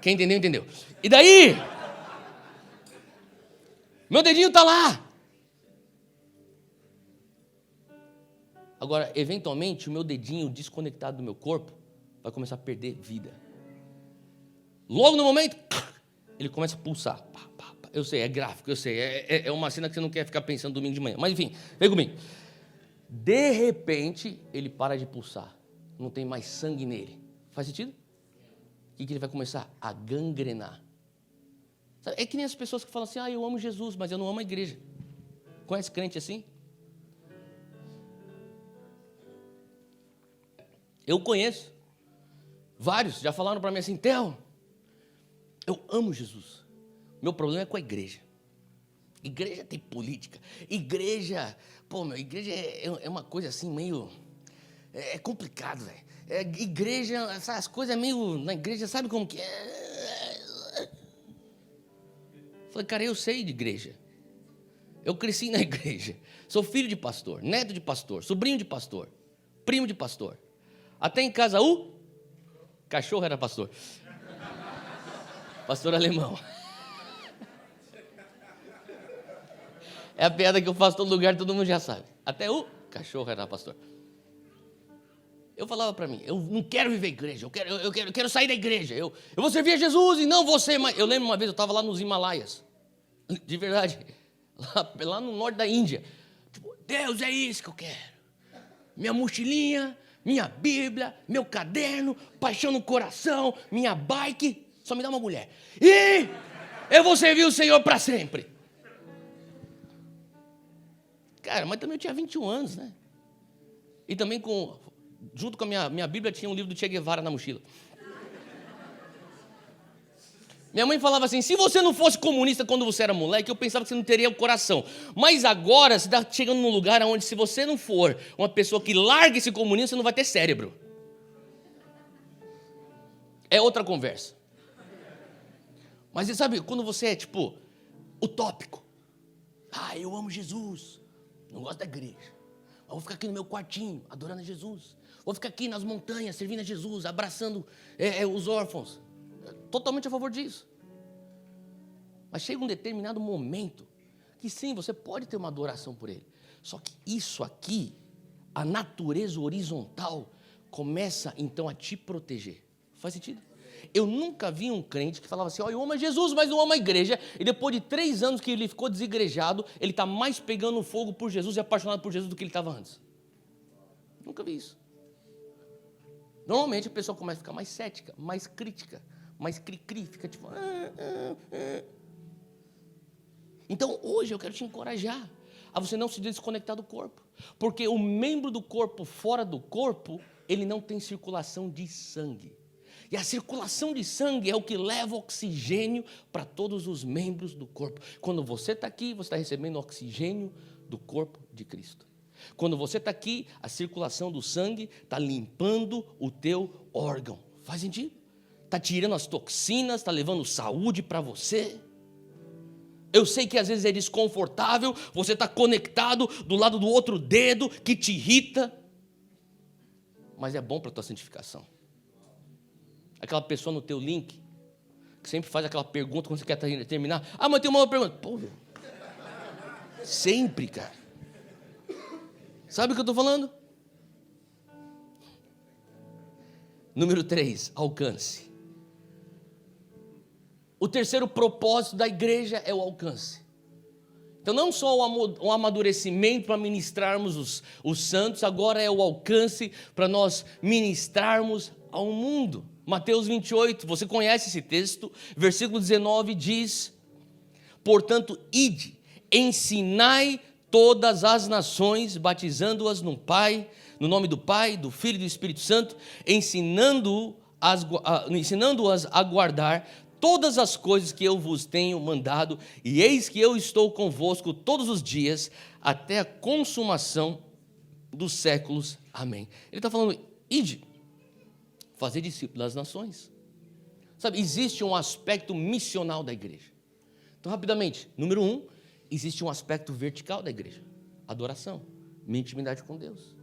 Quem entendeu, entendeu. E daí? Meu dedinho está lá. Agora, eventualmente, o meu dedinho desconectado do meu corpo vai começar a perder vida. Logo no momento, ele começa a pulsar. Eu sei, é gráfico, eu sei. É uma cena que você não quer ficar pensando domingo de manhã. Mas enfim, vem comigo. De repente, ele para de pulsar. Não tem mais sangue nele. Faz sentido? O que ele vai começar? A gangrenar. É que nem as pessoas que falam assim: eu amo Jesus, mas eu não amo a igreja. Conhece crente assim? Eu conheço. Vários já falaram para mim assim: Theo, eu amo Jesus. Meu problema é com a igreja. Igreja tem política. Igreja é uma coisa assim meio... É complicado, velho. Igreja, essas coisas meio... Na igreja, sabe como que é? Falei: cara, eu sei de igreja. Eu cresci na igreja. Sou filho de pastor, neto de pastor, sobrinho de pastor, primo de pastor. Até em casa o cachorro era pastor. Pastor alemão. É a piada que eu faço em todo lugar, todo mundo já sabe. Até o cachorro era pastor. Eu falava para mim, eu não quero viver igreja, eu quero sair da igreja. Eu vou servir a Jesus e não você mais. Eu lembro uma vez, eu estava lá nos Himalaias. De verdade. Lá no norte da Índia. Tipo, Deus, é isso que eu quero. Minha mochilinha, minha Bíblia, meu caderno, paixão no coração, minha bike. Só me dá uma mulher. E eu vou servir o Senhor para sempre. Cara, mas também eu tinha 21 anos, né? E também junto com a minha Bíblia tinha um livro do Che Guevara na mochila. Minha mãe falava assim, se você não fosse comunista quando você era moleque, eu pensava que você não teria o coração. Mas agora, você está chegando num lugar onde se você não for uma pessoa que larga esse comunismo, você não vai ter cérebro. É outra conversa. Mas você sabe, quando você é, tipo, utópico. Eu amo Jesus. Não gosto da igreja. Mas vou ficar aqui no meu quartinho, adorando a Jesus. Vou ficar aqui nas montanhas, servindo a Jesus, abraçando os órfãos. Totalmente a favor disso. Mas chega um determinado momento que sim, você pode ter uma adoração por ele. Só que isso aqui, a natureza horizontal, começa então a te proteger. Faz sentido? Eu nunca vi um crente que falava assim, eu amo a Jesus, mas não amo a igreja. E depois de 3 anos que ele ficou desigrejado, ele está mais pegando fogo por Jesus e apaixonado por Jesus do que ele estava antes. Nunca vi isso. Normalmente a pessoa começa a ficar mais cética, mais crítica, mais cri-cri, fica tipo... Então hoje eu quero te encorajar a você não se desconectar do corpo. Porque o membro do corpo fora do corpo, ele não tem circulação de sangue. E a circulação de sangue é o que leva oxigênio para todos os membros do corpo. Quando você está aqui, você está recebendo oxigênio do corpo de Cristo. Quando você está aqui, a circulação do sangue está limpando o teu órgão. Faz sentido? Está tirando as toxinas, está levando saúde para você. Eu sei que às vezes é desconfortável, você está conectado do lado do outro dedo que te irrita. Mas é bom para a tua santificação. Aquela pessoa no teu link, que sempre faz aquela pergunta quando você quer terminar. Mas tem uma outra pergunta. Pô, sempre, cara. Sabe o que eu estou falando? Número 3, alcance. O terceiro propósito da igreja é o alcance. Então não só o amadurecimento para ministrarmos os santos, agora é o alcance para nós ministrarmos ao mundo. Mateus 28, você conhece esse texto, versículo 19 diz, portanto, ide, ensinai todas as nações, batizando-as no nome do Pai, do Filho e do Espírito Santo, ensinando-as a guardar todas as coisas que eu vos tenho mandado, e eis que eu estou convosco todos os dias, até a consumação dos séculos. Amém. Ele está falando, ide, fazer discípulos das nações. Sabe, existe um aspecto missional da igreja. Então, rapidamente, número 1, existe um aspecto vertical da igreja, adoração, minha intimidade com Deus.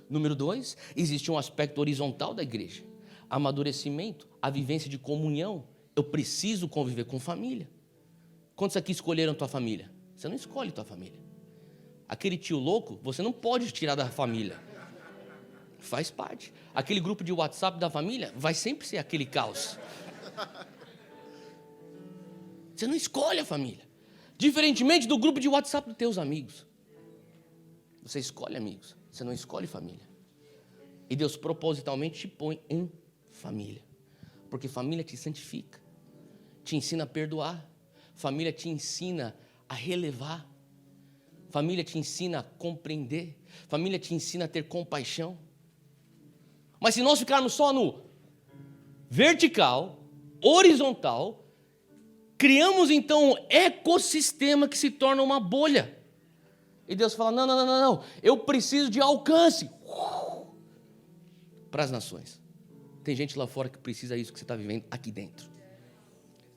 Número 2, existe um aspecto horizontal da igreja, amadurecimento, a vivência de comunhão. Eu preciso conviver com família. Quantos aqui escolheram tua família? Você não escolhe tua família. Aquele tio louco, você não pode tirar da família. Faz parte. Aquele grupo de WhatsApp da família vai sempre ser aquele caos. Você não escolhe a família. Diferentemente do grupo de WhatsApp dos teus amigos. Você escolhe amigos, você não escolhe família. E Deus propositalmente te põe em família. Porque família te santifica, te ensina a perdoar, família te ensina a relevar, família te ensina a compreender, família te ensina a ter compaixão. Mas se nós ficarmos só no vertical, horizontal, criamos então um ecossistema que se torna uma bolha. E Deus fala, não, eu preciso de alcance para as nações. Tem gente lá fora que precisa disso que você está vivendo aqui dentro.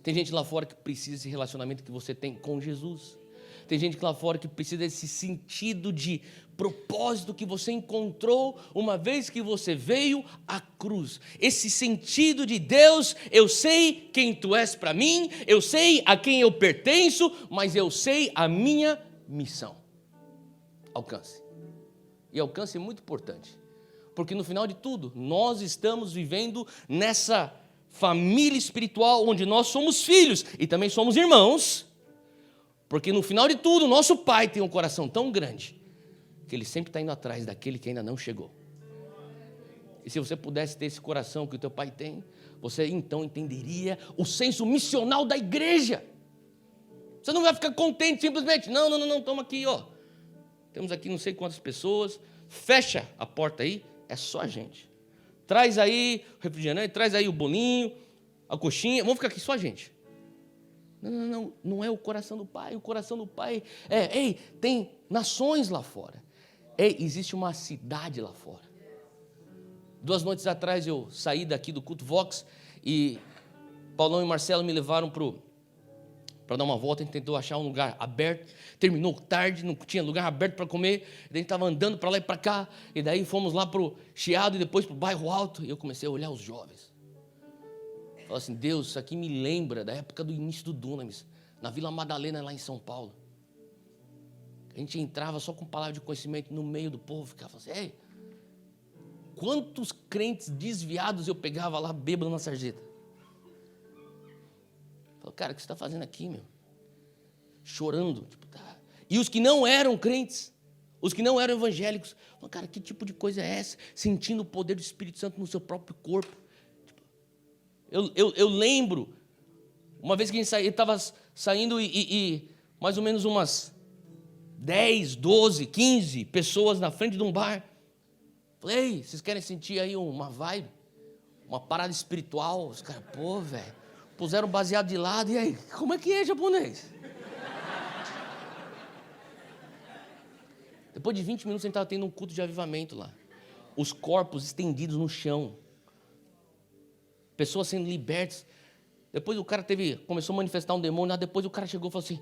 Tem gente lá fora que precisa desse relacionamento que você tem com Jesus. Tem gente lá fora que precisa desse sentido de propósito que você encontrou uma vez que você veio à cruz. Esse sentido de Deus, eu sei quem tu és para mim, eu sei a quem eu pertenço, mas eu sei a minha missão. Alcance. E alcance é muito importante, porque no final de tudo, nós estamos vivendo nessa família espiritual onde nós somos filhos e também somos irmãos, porque no final de tudo, nosso Pai tem um coração tão grande que Ele sempre está indo atrás daquele que ainda não chegou. E se você pudesse ter esse coração que o teu Pai tem, você então entenderia o senso missional da igreja. Você não vai ficar contente simplesmente, não, toma aqui, ó. Temos aqui não sei quantas pessoas, fecha a porta aí, é só a gente. Traz aí o refrigerante, traz aí o bolinho, a coxinha, vamos ficar aqui só a gente. Não é o coração do Pai. O coração do Pai tem nações lá fora. Existe uma cidade lá fora. 2 noites atrás eu saí daqui do culto Vox e Paulão e Marcelo me levaram para dar uma volta. A gente tentou achar um lugar aberto, terminou tarde, não tinha lugar aberto para comer, daí a gente estava andando para lá e para cá, e daí fomos lá para o Chiado e depois para o Bairro Alto, e eu comecei a olhar os jovens. Falei assim, Deus, isso aqui me lembra da época do início do Dunamis, na Vila Madalena, lá em São Paulo. A gente entrava só com palavra de conhecimento no meio do povo, ficava assim, ei, quantos crentes desviados eu pegava lá bêbado na sarjeta. Falei, cara, o que você está fazendo aqui, meu? Chorando. E os que não eram crentes, os que não eram evangélicos, falei, cara, que tipo de coisa é essa? Sentindo o poder do Espírito Santo no seu próprio corpo. Eu lembro, uma vez que a gente estava saindo e mais ou menos umas 10, 12, 15 pessoas na frente de um bar. Falei, ei, vocês querem sentir aí uma vibe? Uma parada espiritual? Os caras, pô, velho, puseram o baseado de lado, e aí, como é que é japonês? Depois de 20 minutos a gente estava tendo um culto de avivamento lá. Os corpos estendidos no chão. Pessoas sendo libertas. Depois o cara começou a manifestar um demônio, depois o cara chegou e falou assim,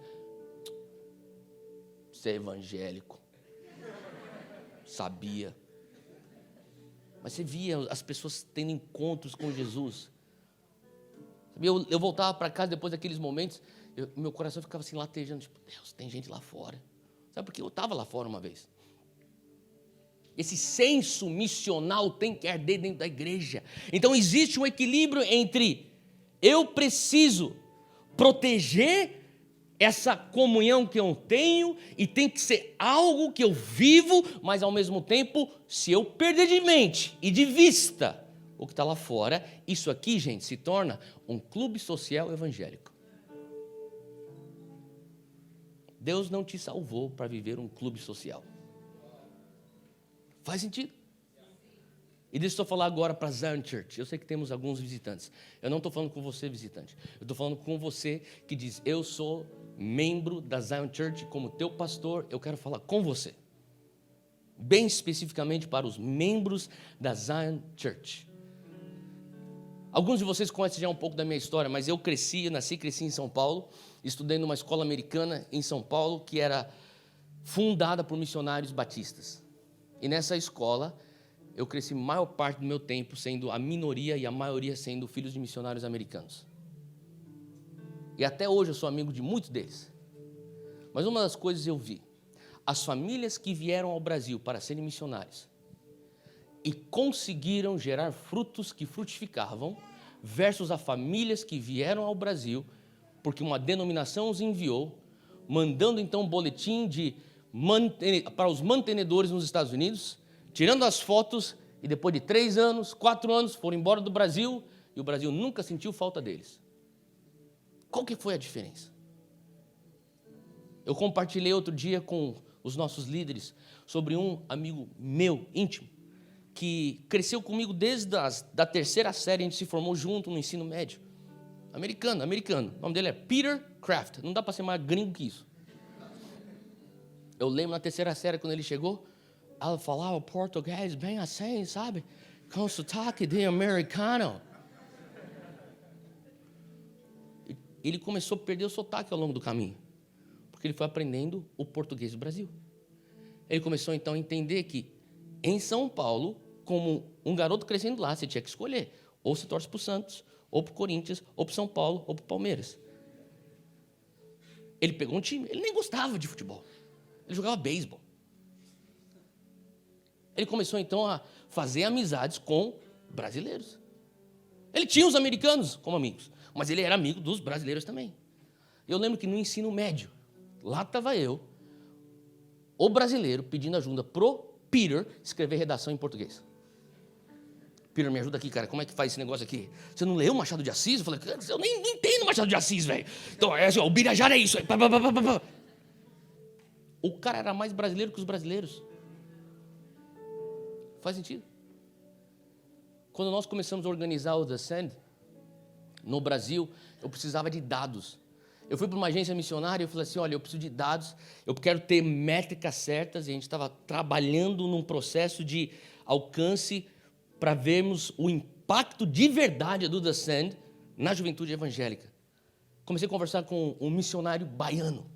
você é evangélico. Sabia. Mas você via as pessoas tendo encontros com Jesus. Eu voltava para casa depois daqueles momentos, meu coração ficava assim latejando, tipo, Deus, tem gente lá fora. Sabe por quê? Eu estava lá fora uma vez. Esse senso missional tem que arder dentro da igreja. Então existe um equilíbrio entre eu preciso proteger essa comunhão que eu tenho e tem que ser algo que eu vivo, mas ao mesmo tempo, se eu perder de mente e de vista o que está lá fora, isso aqui, gente, se torna um clube social evangélico. Deus não te salvou para viver um clube social. Faz sentido? E deixa eu falar agora para Zion Church. Eu sei que temos alguns visitantes. Eu não estou falando com você, visitante. Eu estou falando com você que diz, eu sou membro da Zion Church, como teu pastor, eu quero falar com você. Bem especificamente para os membros da Zion Church. Alguns de vocês conhecem já um pouco da minha história, mas eu nasci e cresci em São Paulo. Estudei numa escola americana em São Paulo, que era fundada por missionários batistas. E nessa escola, eu cresci a maior parte do meu tempo sendo a minoria e a maioria sendo filhos de missionários americanos. E até hoje eu sou amigo de muitos deles. Mas uma das coisas eu vi, as famílias que vieram ao Brasil para serem missionários e conseguiram gerar frutos que frutificavam, versus as famílias que vieram ao Brasil porque uma denominação os enviou, mandando então um boletim para os mantenedores nos Estados Unidos, tirando as fotos, e depois de 3 anos, 4 anos, foram embora do Brasil, e o Brasil nunca sentiu falta deles. Qual que foi a diferença? Eu compartilhei outro dia com os nossos líderes sobre um amigo meu, íntimo, que cresceu comigo desde da 3ª série, a gente se formou junto no ensino médio. Americano. O nome dele é Peter Kraft. Não dá para ser mais gringo que isso. Eu lembro na 3ª série, quando ele chegou, ela falava português bem assim, sabe? Com sotaque de americano. Ele começou a perder o sotaque ao longo do caminho. Porque ele foi aprendendo o português do Brasil. Ele começou então a entender que em São Paulo, como um garoto crescendo lá, você tinha que escolher. Ou você torce para o Santos, ou para o Corinthians, ou para o São Paulo, ou para o Palmeiras. Ele pegou um time, ele nem gostava de futebol. Ele jogava beisebol. Ele começou então a fazer amizades com brasileiros. Ele tinha os americanos como amigos, mas ele era amigo dos brasileiros também. Eu lembro que no ensino médio, lá estava eu, o brasileiro, pedindo ajuda pro Peter escrever redação em português. Peter, me ajuda aqui, cara, como é que faz esse negócio aqui? Você não leu Machado de Assis? Eu falei, eu nem entendo Machado de Assis, velho. Então, é assim, ó, o Birajara é isso. O cara era mais brasileiro que os brasileiros. Faz sentido? Quando nós começamos a organizar o The Send no Brasil, eu precisava de dados. Eu fui para uma agência missionária e eu falei assim, olha, eu preciso de dados, eu quero ter métricas certas, e a gente estava trabalhando num processo de alcance para vermos o impacto de verdade do The Send na juventude evangélica. Comecei a conversar com um missionário baiano.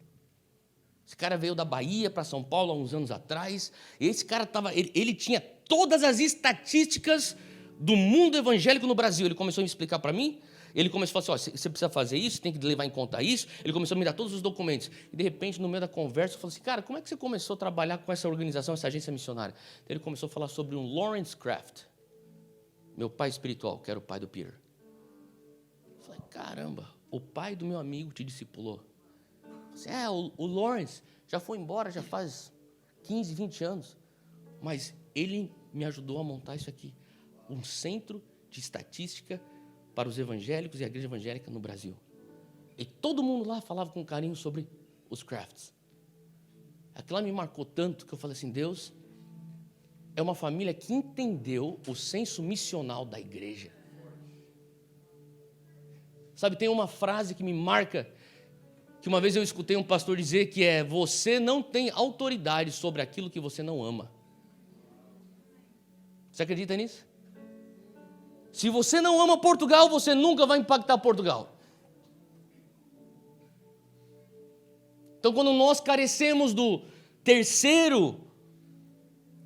Esse cara veio da Bahia para São Paulo há uns anos atrás, e esse cara ele tinha todas as estatísticas do mundo evangélico no Brasil. Ele começou a me explicar para mim, ele começou a falar assim, você precisa fazer isso, tem que levar em conta isso. Ele começou a me dar todos os documentos. E, de repente, no meio da conversa, eu falei assim, cara, como é que você começou a trabalhar com essa organização, essa agência missionária? Então, ele começou a falar sobre um Lawrence Craft, meu pai espiritual, que era o pai do Peter. Eu falei, caramba, o pai do meu amigo te discipulou. Eu falei, o Lawrence já foi embora, já faz 15, 20 anos. Mas ele me ajudou a montar isso aqui. Um centro de estatística para os evangélicos e a igreja evangélica no Brasil. E todo mundo lá falava com carinho sobre os crafts. Aquilo lá me marcou tanto que eu falei assim, Deus é uma família que entendeu o senso missional da igreja. Sabe, tem uma frase que me marca, que uma vez eu escutei um pastor dizer que é, você não tem autoridade sobre aquilo que você não ama. Você acredita nisso? Se você não ama Portugal, você nunca vai impactar Portugal. Então, quando nós carecemos do terceiro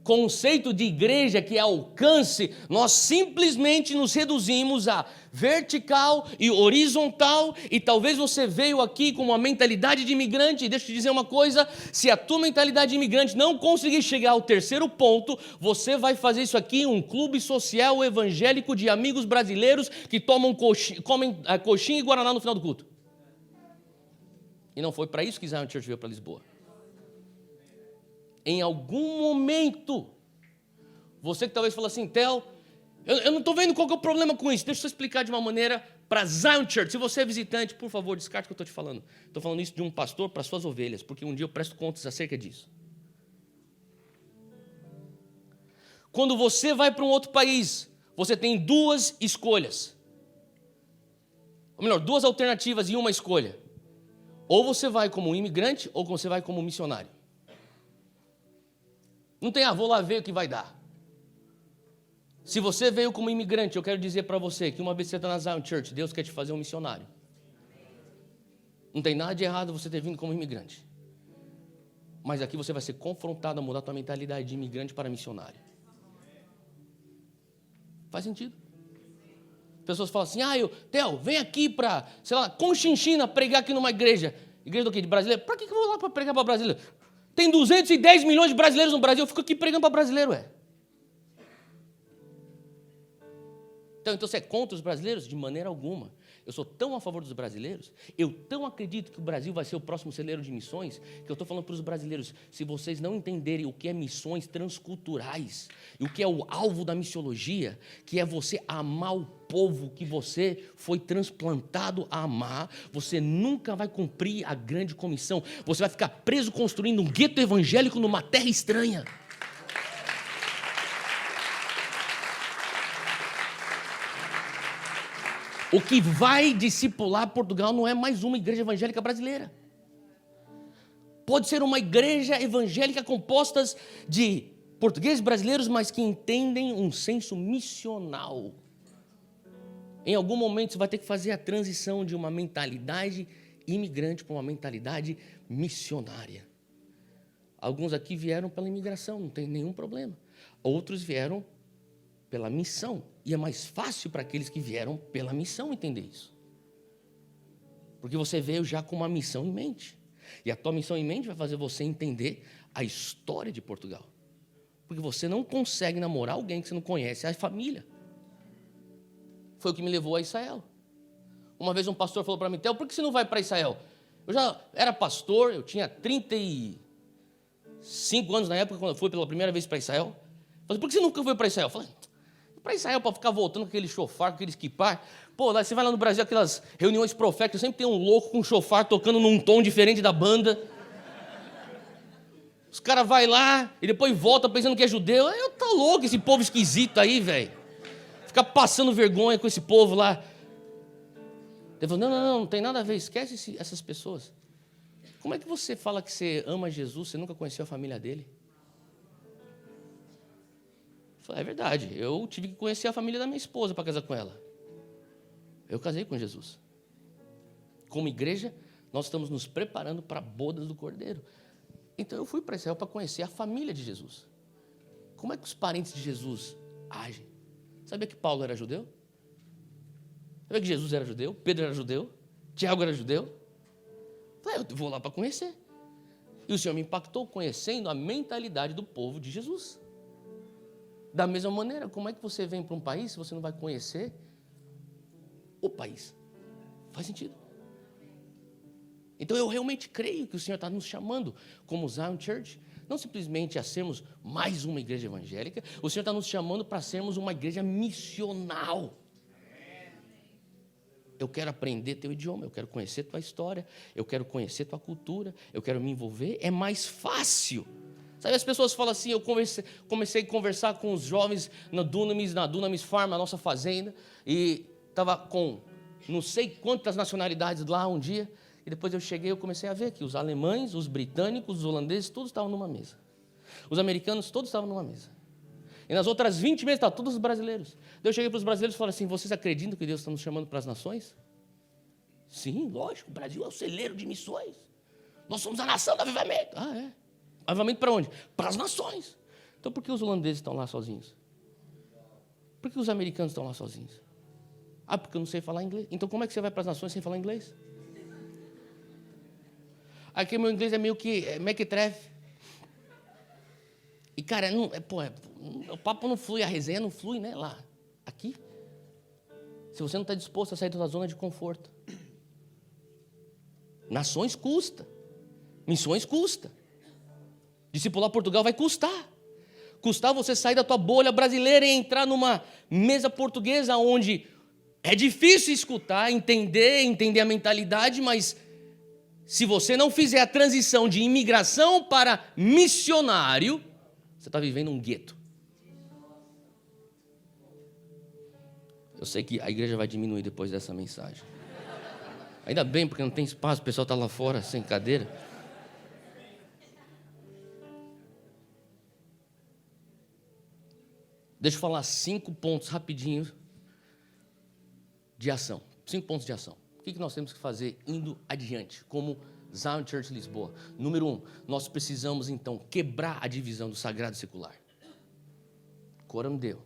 conceito de igreja, que é alcance, nós simplesmente nos reduzimos a vertical e horizontal, e talvez você veio aqui com uma mentalidade de imigrante, e deixa eu te dizer uma coisa, se a tua mentalidade de imigrante não conseguir chegar ao terceiro ponto, você vai fazer isso aqui um clube social evangélico de amigos brasileiros que comem coxinha e guaraná no final do culto. E não foi para isso que Zion Church veio para Lisboa. Em algum momento, você que talvez fale assim, Theo, eu não estou vendo qual que é o problema com isso. Deixa eu só explicar de uma maneira para Zion Church. Se você é visitante, por favor, descarte o que eu estou te falando. Estou falando isso de um pastor para suas ovelhas, porque um dia eu presto contas acerca disso. Quando você vai para um outro país, você tem duas escolhas. Ou melhor, duas alternativas e uma escolha. Ou você vai como um imigrante, ou você vai como um missionário. Não tem, vou lá ver o que vai dar. Se você veio como imigrante, eu quero dizer para você que uma vez você está na Zion Church, Deus quer te fazer um missionário. Não tem nada de errado você ter vindo como imigrante. Mas aqui você vai ser confrontado a mudar a tua mentalidade de imigrante para missionário. Faz sentido? Pessoas falam assim, Theo, vem aqui para, sei lá, Conchinchina, pregar aqui numa igreja. Igreja do quê? De brasileiro? Para que eu vou lá para pregar para brasileiro? Tem 210 milhões de brasileiros no Brasil, eu fico aqui pregando para brasileiro, Então você é contra os brasileiros? De maneira alguma. Eu sou tão a favor dos brasileiros, eu tão acredito que o Brasil vai ser o próximo celeiro de missões, que eu estou falando para os brasileiros, se vocês não entenderem o que é missões transculturais, e o que é o alvo da missiologia, que é você amar o povo que você foi transplantado a amar, você nunca vai cumprir a grande comissão, você vai ficar preso construindo um gueto evangélico numa terra estranha. O que vai discipular Portugal não é mais uma igreja evangélica brasileira. Pode ser uma igreja evangélica composta de portugueses brasileiros, mas que entendem um senso missional. Em algum momento você vai ter que fazer a transição de uma mentalidade imigrante com uma mentalidade missionária. Alguns aqui vieram pela imigração, não tem nenhum problema. Outros vieram pela missão. E é mais fácil para aqueles que vieram pela missão entender isso. Porque você veio já com uma missão em mente. E a tua missão em mente vai fazer você entender a história de Portugal. Porque você não consegue namorar alguém que você não conhece, a família. Foi o que me levou a Israel. Uma vez um pastor falou para mim: Theo, por que você não vai para Israel? Eu já era pastor, eu tinha 35 anos na época, quando eu fui pela primeira vez para Israel. Eu falei: por que você nunca foi para Israel? Eu falei: para Israel, para ficar voltando com aquele chofar, com aquele esquipar. Pô, lá, você vai lá no Brasil, aquelas reuniões proféticas, sempre tem um louco com um chofar tocando num tom diferente da banda. Os caras vão lá e depois volta pensando que é judeu. Eu tô louco esse povo esquisito aí, velho. Ficar passando vergonha com esse povo lá. Ele falou: não tem nada a ver, esquece essas pessoas. Como é que você fala que você ama Jesus, você nunca conheceu a família dele? Eu falei: é verdade, eu tive que conhecer a família da minha esposa para casar com ela. Eu casei com Jesus. Como igreja, nós estamos nos preparando para a boda do Cordeiro. Então eu fui para Israel para conhecer a família de Jesus. Como é que os parentes de Jesus agem? Sabia que Paulo era judeu? Sabia que Jesus era judeu? Pedro era judeu? Tiago era judeu? Falei: eu vou lá para conhecer. E o Senhor me impactou conhecendo a mentalidade do povo de Jesus. Da mesma maneira, como é que você vem para um país se você não vai conhecer o país? Faz sentido. Então eu realmente creio que o Senhor está nos chamando como Zion Church, não simplesmente a sermos mais uma igreja evangélica, o Senhor está nos chamando para sermos uma igreja missional. Eu quero aprender teu idioma, eu quero conhecer tua história, eu quero conhecer tua cultura, eu quero me envolver, é mais fácil. Sabe, as pessoas falam assim, eu comecei a conversar com os jovens na Dunamis Farm, a nossa fazenda, e estava com não sei quantas nacionalidades lá um dia, e depois eu cheguei e comecei a ver que os alemães, os britânicos, os holandeses, todos estavam numa mesa. Os americanos, todos estavam numa mesa. E nas outras 20 mesas estavam todos os brasileiros. Daí eu cheguei para os brasileiros e falei assim: vocês acreditam que Deus está nos chamando para as nações? Sim, lógico, o Brasil é o celeiro de missões. Nós somos a nação do avivamento. Ah, é? Avivamento para onde? Para as nações. Então por que os holandeses estão lá sozinhos? Por que os americanos estão lá sozinhos? Ah, porque eu não sei falar inglês. Então como é que você vai para as nações sem falar inglês? Aqui meu inglês é meio que mequetrefe. E cara, o papo não flui, a resenha não flui, né? Lá. Aqui. Se você não está disposto a sair da sua zona de conforto. Nações custa. Missões custa. Discipular Portugal vai custar. Custar você sair da tua bolha brasileira e entrar numa mesa portuguesa onde é difícil escutar, entender a mentalidade, mas se você não fizer a transição de imigração para missionário, você está vivendo um gueto. Eu sei que a igreja vai diminuir depois dessa mensagem. Ainda bem, porque não tem espaço, o pessoal está lá fora, sem cadeira. Deixa eu falar 5 pontos rapidinho de ação. 5 pontos de ação. O que nós temos que fazer indo adiante, como Zion Church Lisboa? Número 1, nós precisamos então quebrar a divisão do sagrado e secular. Corandeu.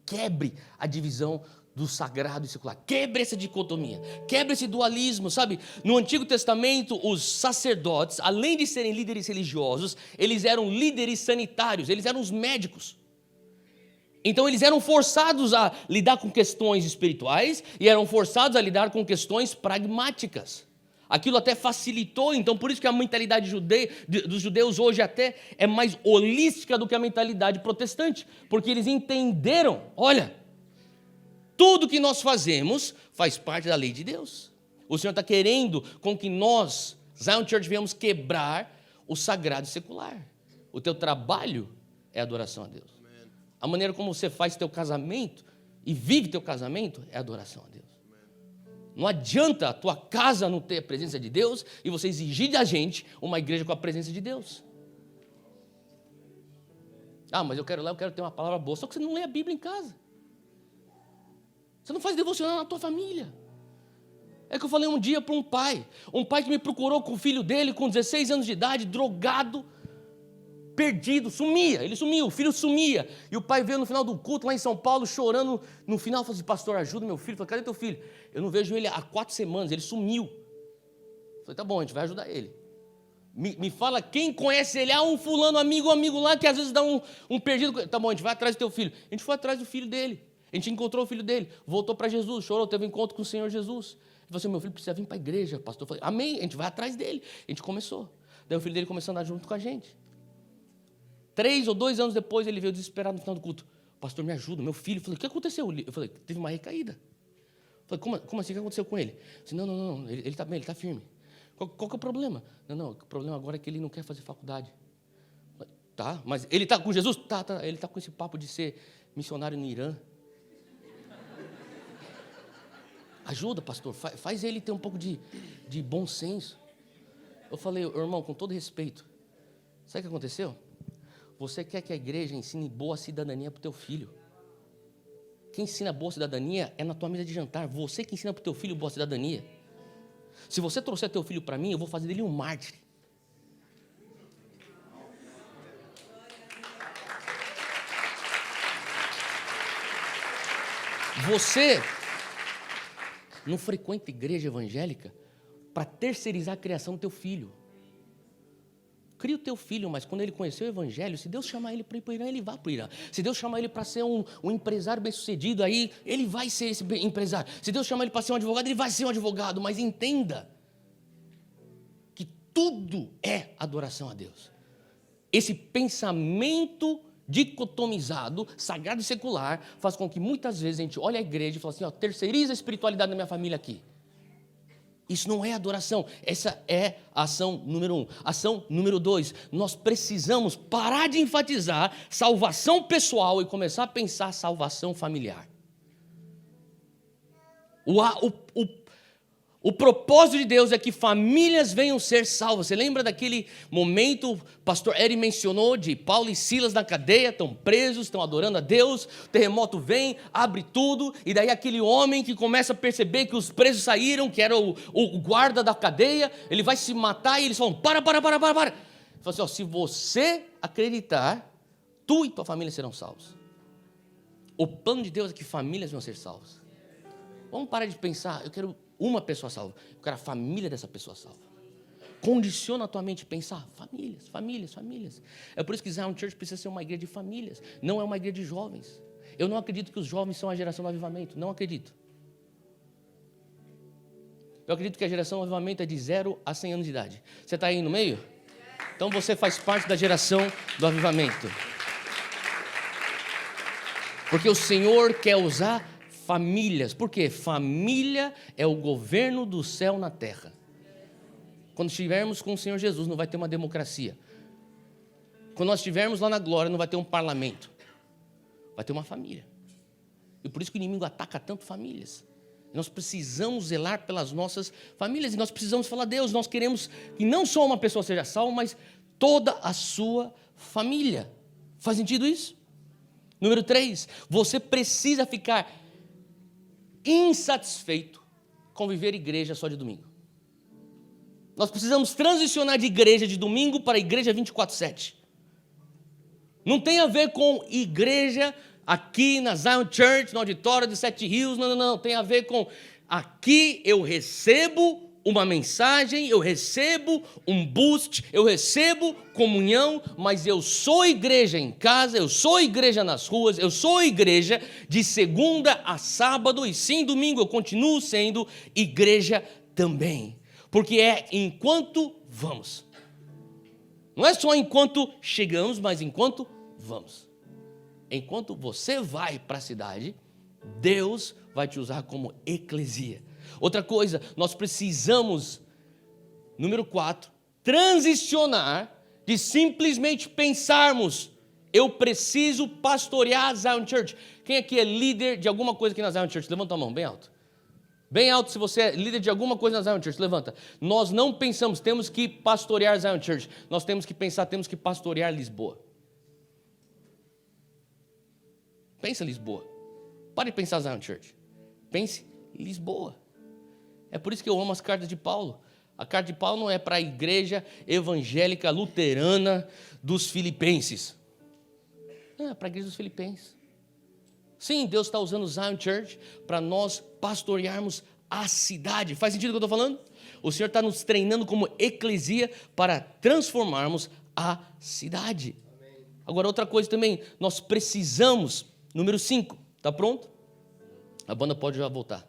Quebre a divisão do sagrado e secular. Quebre essa dicotomia. Quebre esse dualismo, sabe? No Antigo Testamento, os sacerdotes, além de serem líderes religiosos, eles eram líderes sanitários, eles eram os médicos. Então eles eram forçados a lidar com questões espirituais e eram forçados a lidar com questões pragmáticas. Aquilo até facilitou, então por isso que a mentalidade dos judeus hoje até é mais holística do que a mentalidade protestante, porque eles entenderam, olha, tudo que nós fazemos faz parte da lei de Deus. O Senhor está querendo com que nós, Zion Church, venhamos quebrar o sagrado e secular. O teu trabalho é adoração a Deus. A maneira como você faz teu casamento e vive teu casamento é adoração a Deus. Não adianta a tua casa não ter a presença de Deus e você exigir da gente uma igreja com a presença de Deus. Ah, mas eu quero ter uma palavra boa. Só que você não lê a Bíblia em casa. Você não faz devocional na tua família. É que eu falei um dia para um pai que me procurou com o filho dele, com 16 anos de idade, drogado, perdido, sumia, ele sumia, o filho sumia. E o pai veio no final do culto, lá em São Paulo, chorando. No final, falou assim: pastor, ajuda meu filho. Eu falei: cadê teu filho? Eu não vejo ele há 4 semanas, ele sumiu. Eu falei: tá bom, a gente vai ajudar ele. Me fala quem conhece ele. Um fulano, amigo lá, que às vezes dá um perdido. Tá bom, a gente vai atrás do teu filho. A gente foi atrás do filho dele. A gente encontrou o filho dele, voltou para Jesus, chorou, teve um encontro com o Senhor Jesus. Ele falou assim: meu filho precisa vir para a igreja, pastor. Eu falei: amém, a gente vai atrás dele. A gente começou. Daí o filho dele começou a andar junto com a gente. 3 ou 2 anos depois, ele veio desesperado no final do culto: pastor, me ajuda, meu filho. Eu falei: o que aconteceu? Eu falei: teve uma recaída. Eu falei: como assim? O que aconteceu com ele? Eu falei: não, ele está bem, ele está firme. Qual que é o problema? Não, o problema agora é que ele não quer fazer faculdade. Eu falei: tá, mas ele está com Jesus? Tá, ele está com esse papo de ser missionário no Irã. Ajuda, pastor, faz ele ter um pouco de bom senso. Eu falei: irmão, com todo respeito, sabe o que aconteceu? Você quer que a igreja ensine boa cidadania para o teu filho. Quem ensina boa cidadania é na tua mesa de jantar. Você que ensina para o teu filho boa cidadania. Se você trouxer teu filho para mim, eu vou fazer dele um mártir. Você não frequenta igreja evangélica para terceirizar a criação do teu filho. Cria o teu filho, mas quando ele conhecer o evangelho, se Deus chamar ele para ir para o Irã, ele vai para o Irã. Se Deus chamar ele para ser um empresário bem-sucedido, aí ele vai ser esse empresário. Se Deus chamar ele para ser um advogado, ele vai ser um advogado. Mas entenda que tudo é adoração a Deus. Esse pensamento dicotomizado, sagrado e secular, faz com que muitas vezes a gente olhe a igreja e fala assim: terceiriza a espiritualidade da minha família aqui. Isso não é adoração, essa é a ação número 1. Ação número 2, nós precisamos parar de enfatizar salvação pessoal e começar a pensar salvação familiar. O propósito de Deus é que famílias venham ser salvas. Você lembra daquele momento, o pastor Eri mencionou, de Paulo e Silas na cadeia, estão presos, estão adorando a Deus, o terremoto vem, abre tudo, e daí aquele homem que começa a perceber que os presos saíram, que era o guarda da cadeia, ele vai se matar, e eles falam: para. Ele fala assim: se você acreditar, tu e tua família serão salvos. O plano de Deus é que famílias vão ser salvas. Vamos parar de pensar: eu quero uma pessoa salva, eu quero a família dessa pessoa salva. Condiciona a tua mente a pensar: famílias. É por isso que Zion Church precisa ser uma igreja de famílias, não é uma igreja de jovens. Eu não acredito que os jovens são a geração do avivamento, não acredito. Eu acredito que a geração do avivamento é de 0 a 100 anos de idade. Você está aí no meio? Então você faz parte da geração do avivamento. Porque o Senhor quer usar famílias. Por quê? Família é o governo do céu na terra. Quando estivermos com o Senhor Jesus, não vai ter uma democracia. Quando nós estivermos lá na glória, não vai ter um parlamento. Vai ter uma família. E por isso que o inimigo ataca tanto famílias. Nós precisamos zelar pelas nossas famílias. E nós precisamos falar: Deus, nós queremos que não só uma pessoa seja salva, mas toda a sua família. Faz sentido isso? Número 3, você precisa ficar insatisfeito com viver igreja só de domingo. Nós precisamos transicionar de igreja de domingo para igreja 24/7. Não tem a ver com igreja aqui na Zion Church, no auditório de Sete Rios, não. Tem a ver com: aqui eu recebo uma mensagem, eu recebo um boost, eu recebo comunhão, mas eu sou igreja em casa, eu sou igreja nas ruas, eu sou igreja de segunda a sábado, e sim, domingo eu continuo sendo igreja também, porque é enquanto vamos. Não é só enquanto chegamos, mas enquanto vamos. Enquanto você vai para a cidade, Deus vai te usar como eclesia. Outra coisa, nós precisamos, número 4, transicionar de simplesmente pensarmos: eu preciso pastorear a Zion Church. Quem aqui é líder de alguma coisa aqui na Zion Church? Levanta a mão, bem alto. Bem alto se você é líder de alguma coisa na Zion Church, levanta. Nós não pensamos, temos que pastorear Zion Church. Nós temos que pensar, temos que pastorear Lisboa. Pensa Lisboa. Pare de pensar Zion Church. Pense Lisboa. É por isso que eu amo as cartas de Paulo. A carta de Paulo não é para a igreja evangélica luterana dos filipenses. Não, é para a igreja dos filipenses. Sim, Deus está usando o Zion Church para nós pastorearmos a cidade. Faz sentido o que eu estou falando? O Senhor está nos treinando como eclesia para transformarmos a cidade. Amém. Agora, outra coisa também, nós precisamos, número 5, está pronto? A banda pode já voltar.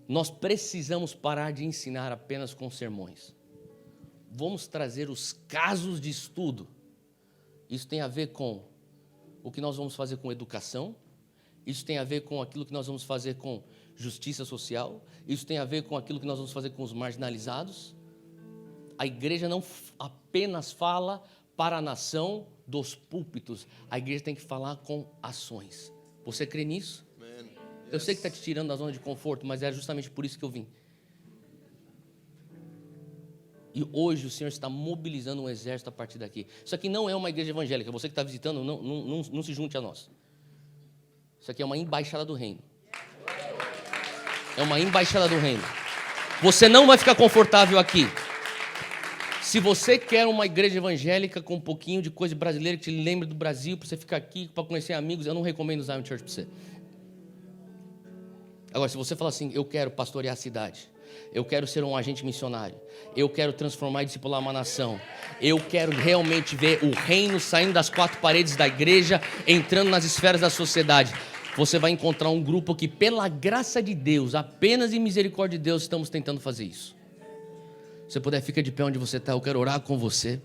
Nós precisamos parar de ensinar apenas com sermões. Vamos trazer os casos de estudo. Isso tem a ver com o que nós vamos fazer com educação. Isso tem a ver com aquilo que nós vamos fazer com justiça social. Isso tem a ver com aquilo que nós vamos fazer com os marginalizados. A igreja não apenas fala para a nação dos púlpitos. A igreja tem que falar com ações. Você crê nisso? Eu sei que está te tirando da zona de conforto, mas é justamente por isso que eu vim. E hoje o Senhor está mobilizando um exército a partir daqui. Isso aqui não é uma igreja evangélica. Você que está visitando, não se junte a nós. Isso aqui é uma embaixada do reino. É uma embaixada do reino. Você não vai ficar confortável aqui. Se você quer uma igreja evangélica com um pouquinho de coisa brasileira que te lembre do Brasil, para você ficar aqui, para conhecer amigos, eu não recomendo o Zion Church para você. Agora, se você falar assim, eu quero pastorear a cidade, eu quero ser um agente missionário, eu quero transformar e discipular uma nação, eu quero realmente ver o reino saindo das 4 paredes da igreja, entrando nas esferas da sociedade, você vai encontrar um grupo que, pela graça de Deus, apenas em misericórdia de Deus, estamos tentando fazer isso. Se você puder, fica de pé onde você está, eu quero orar com você.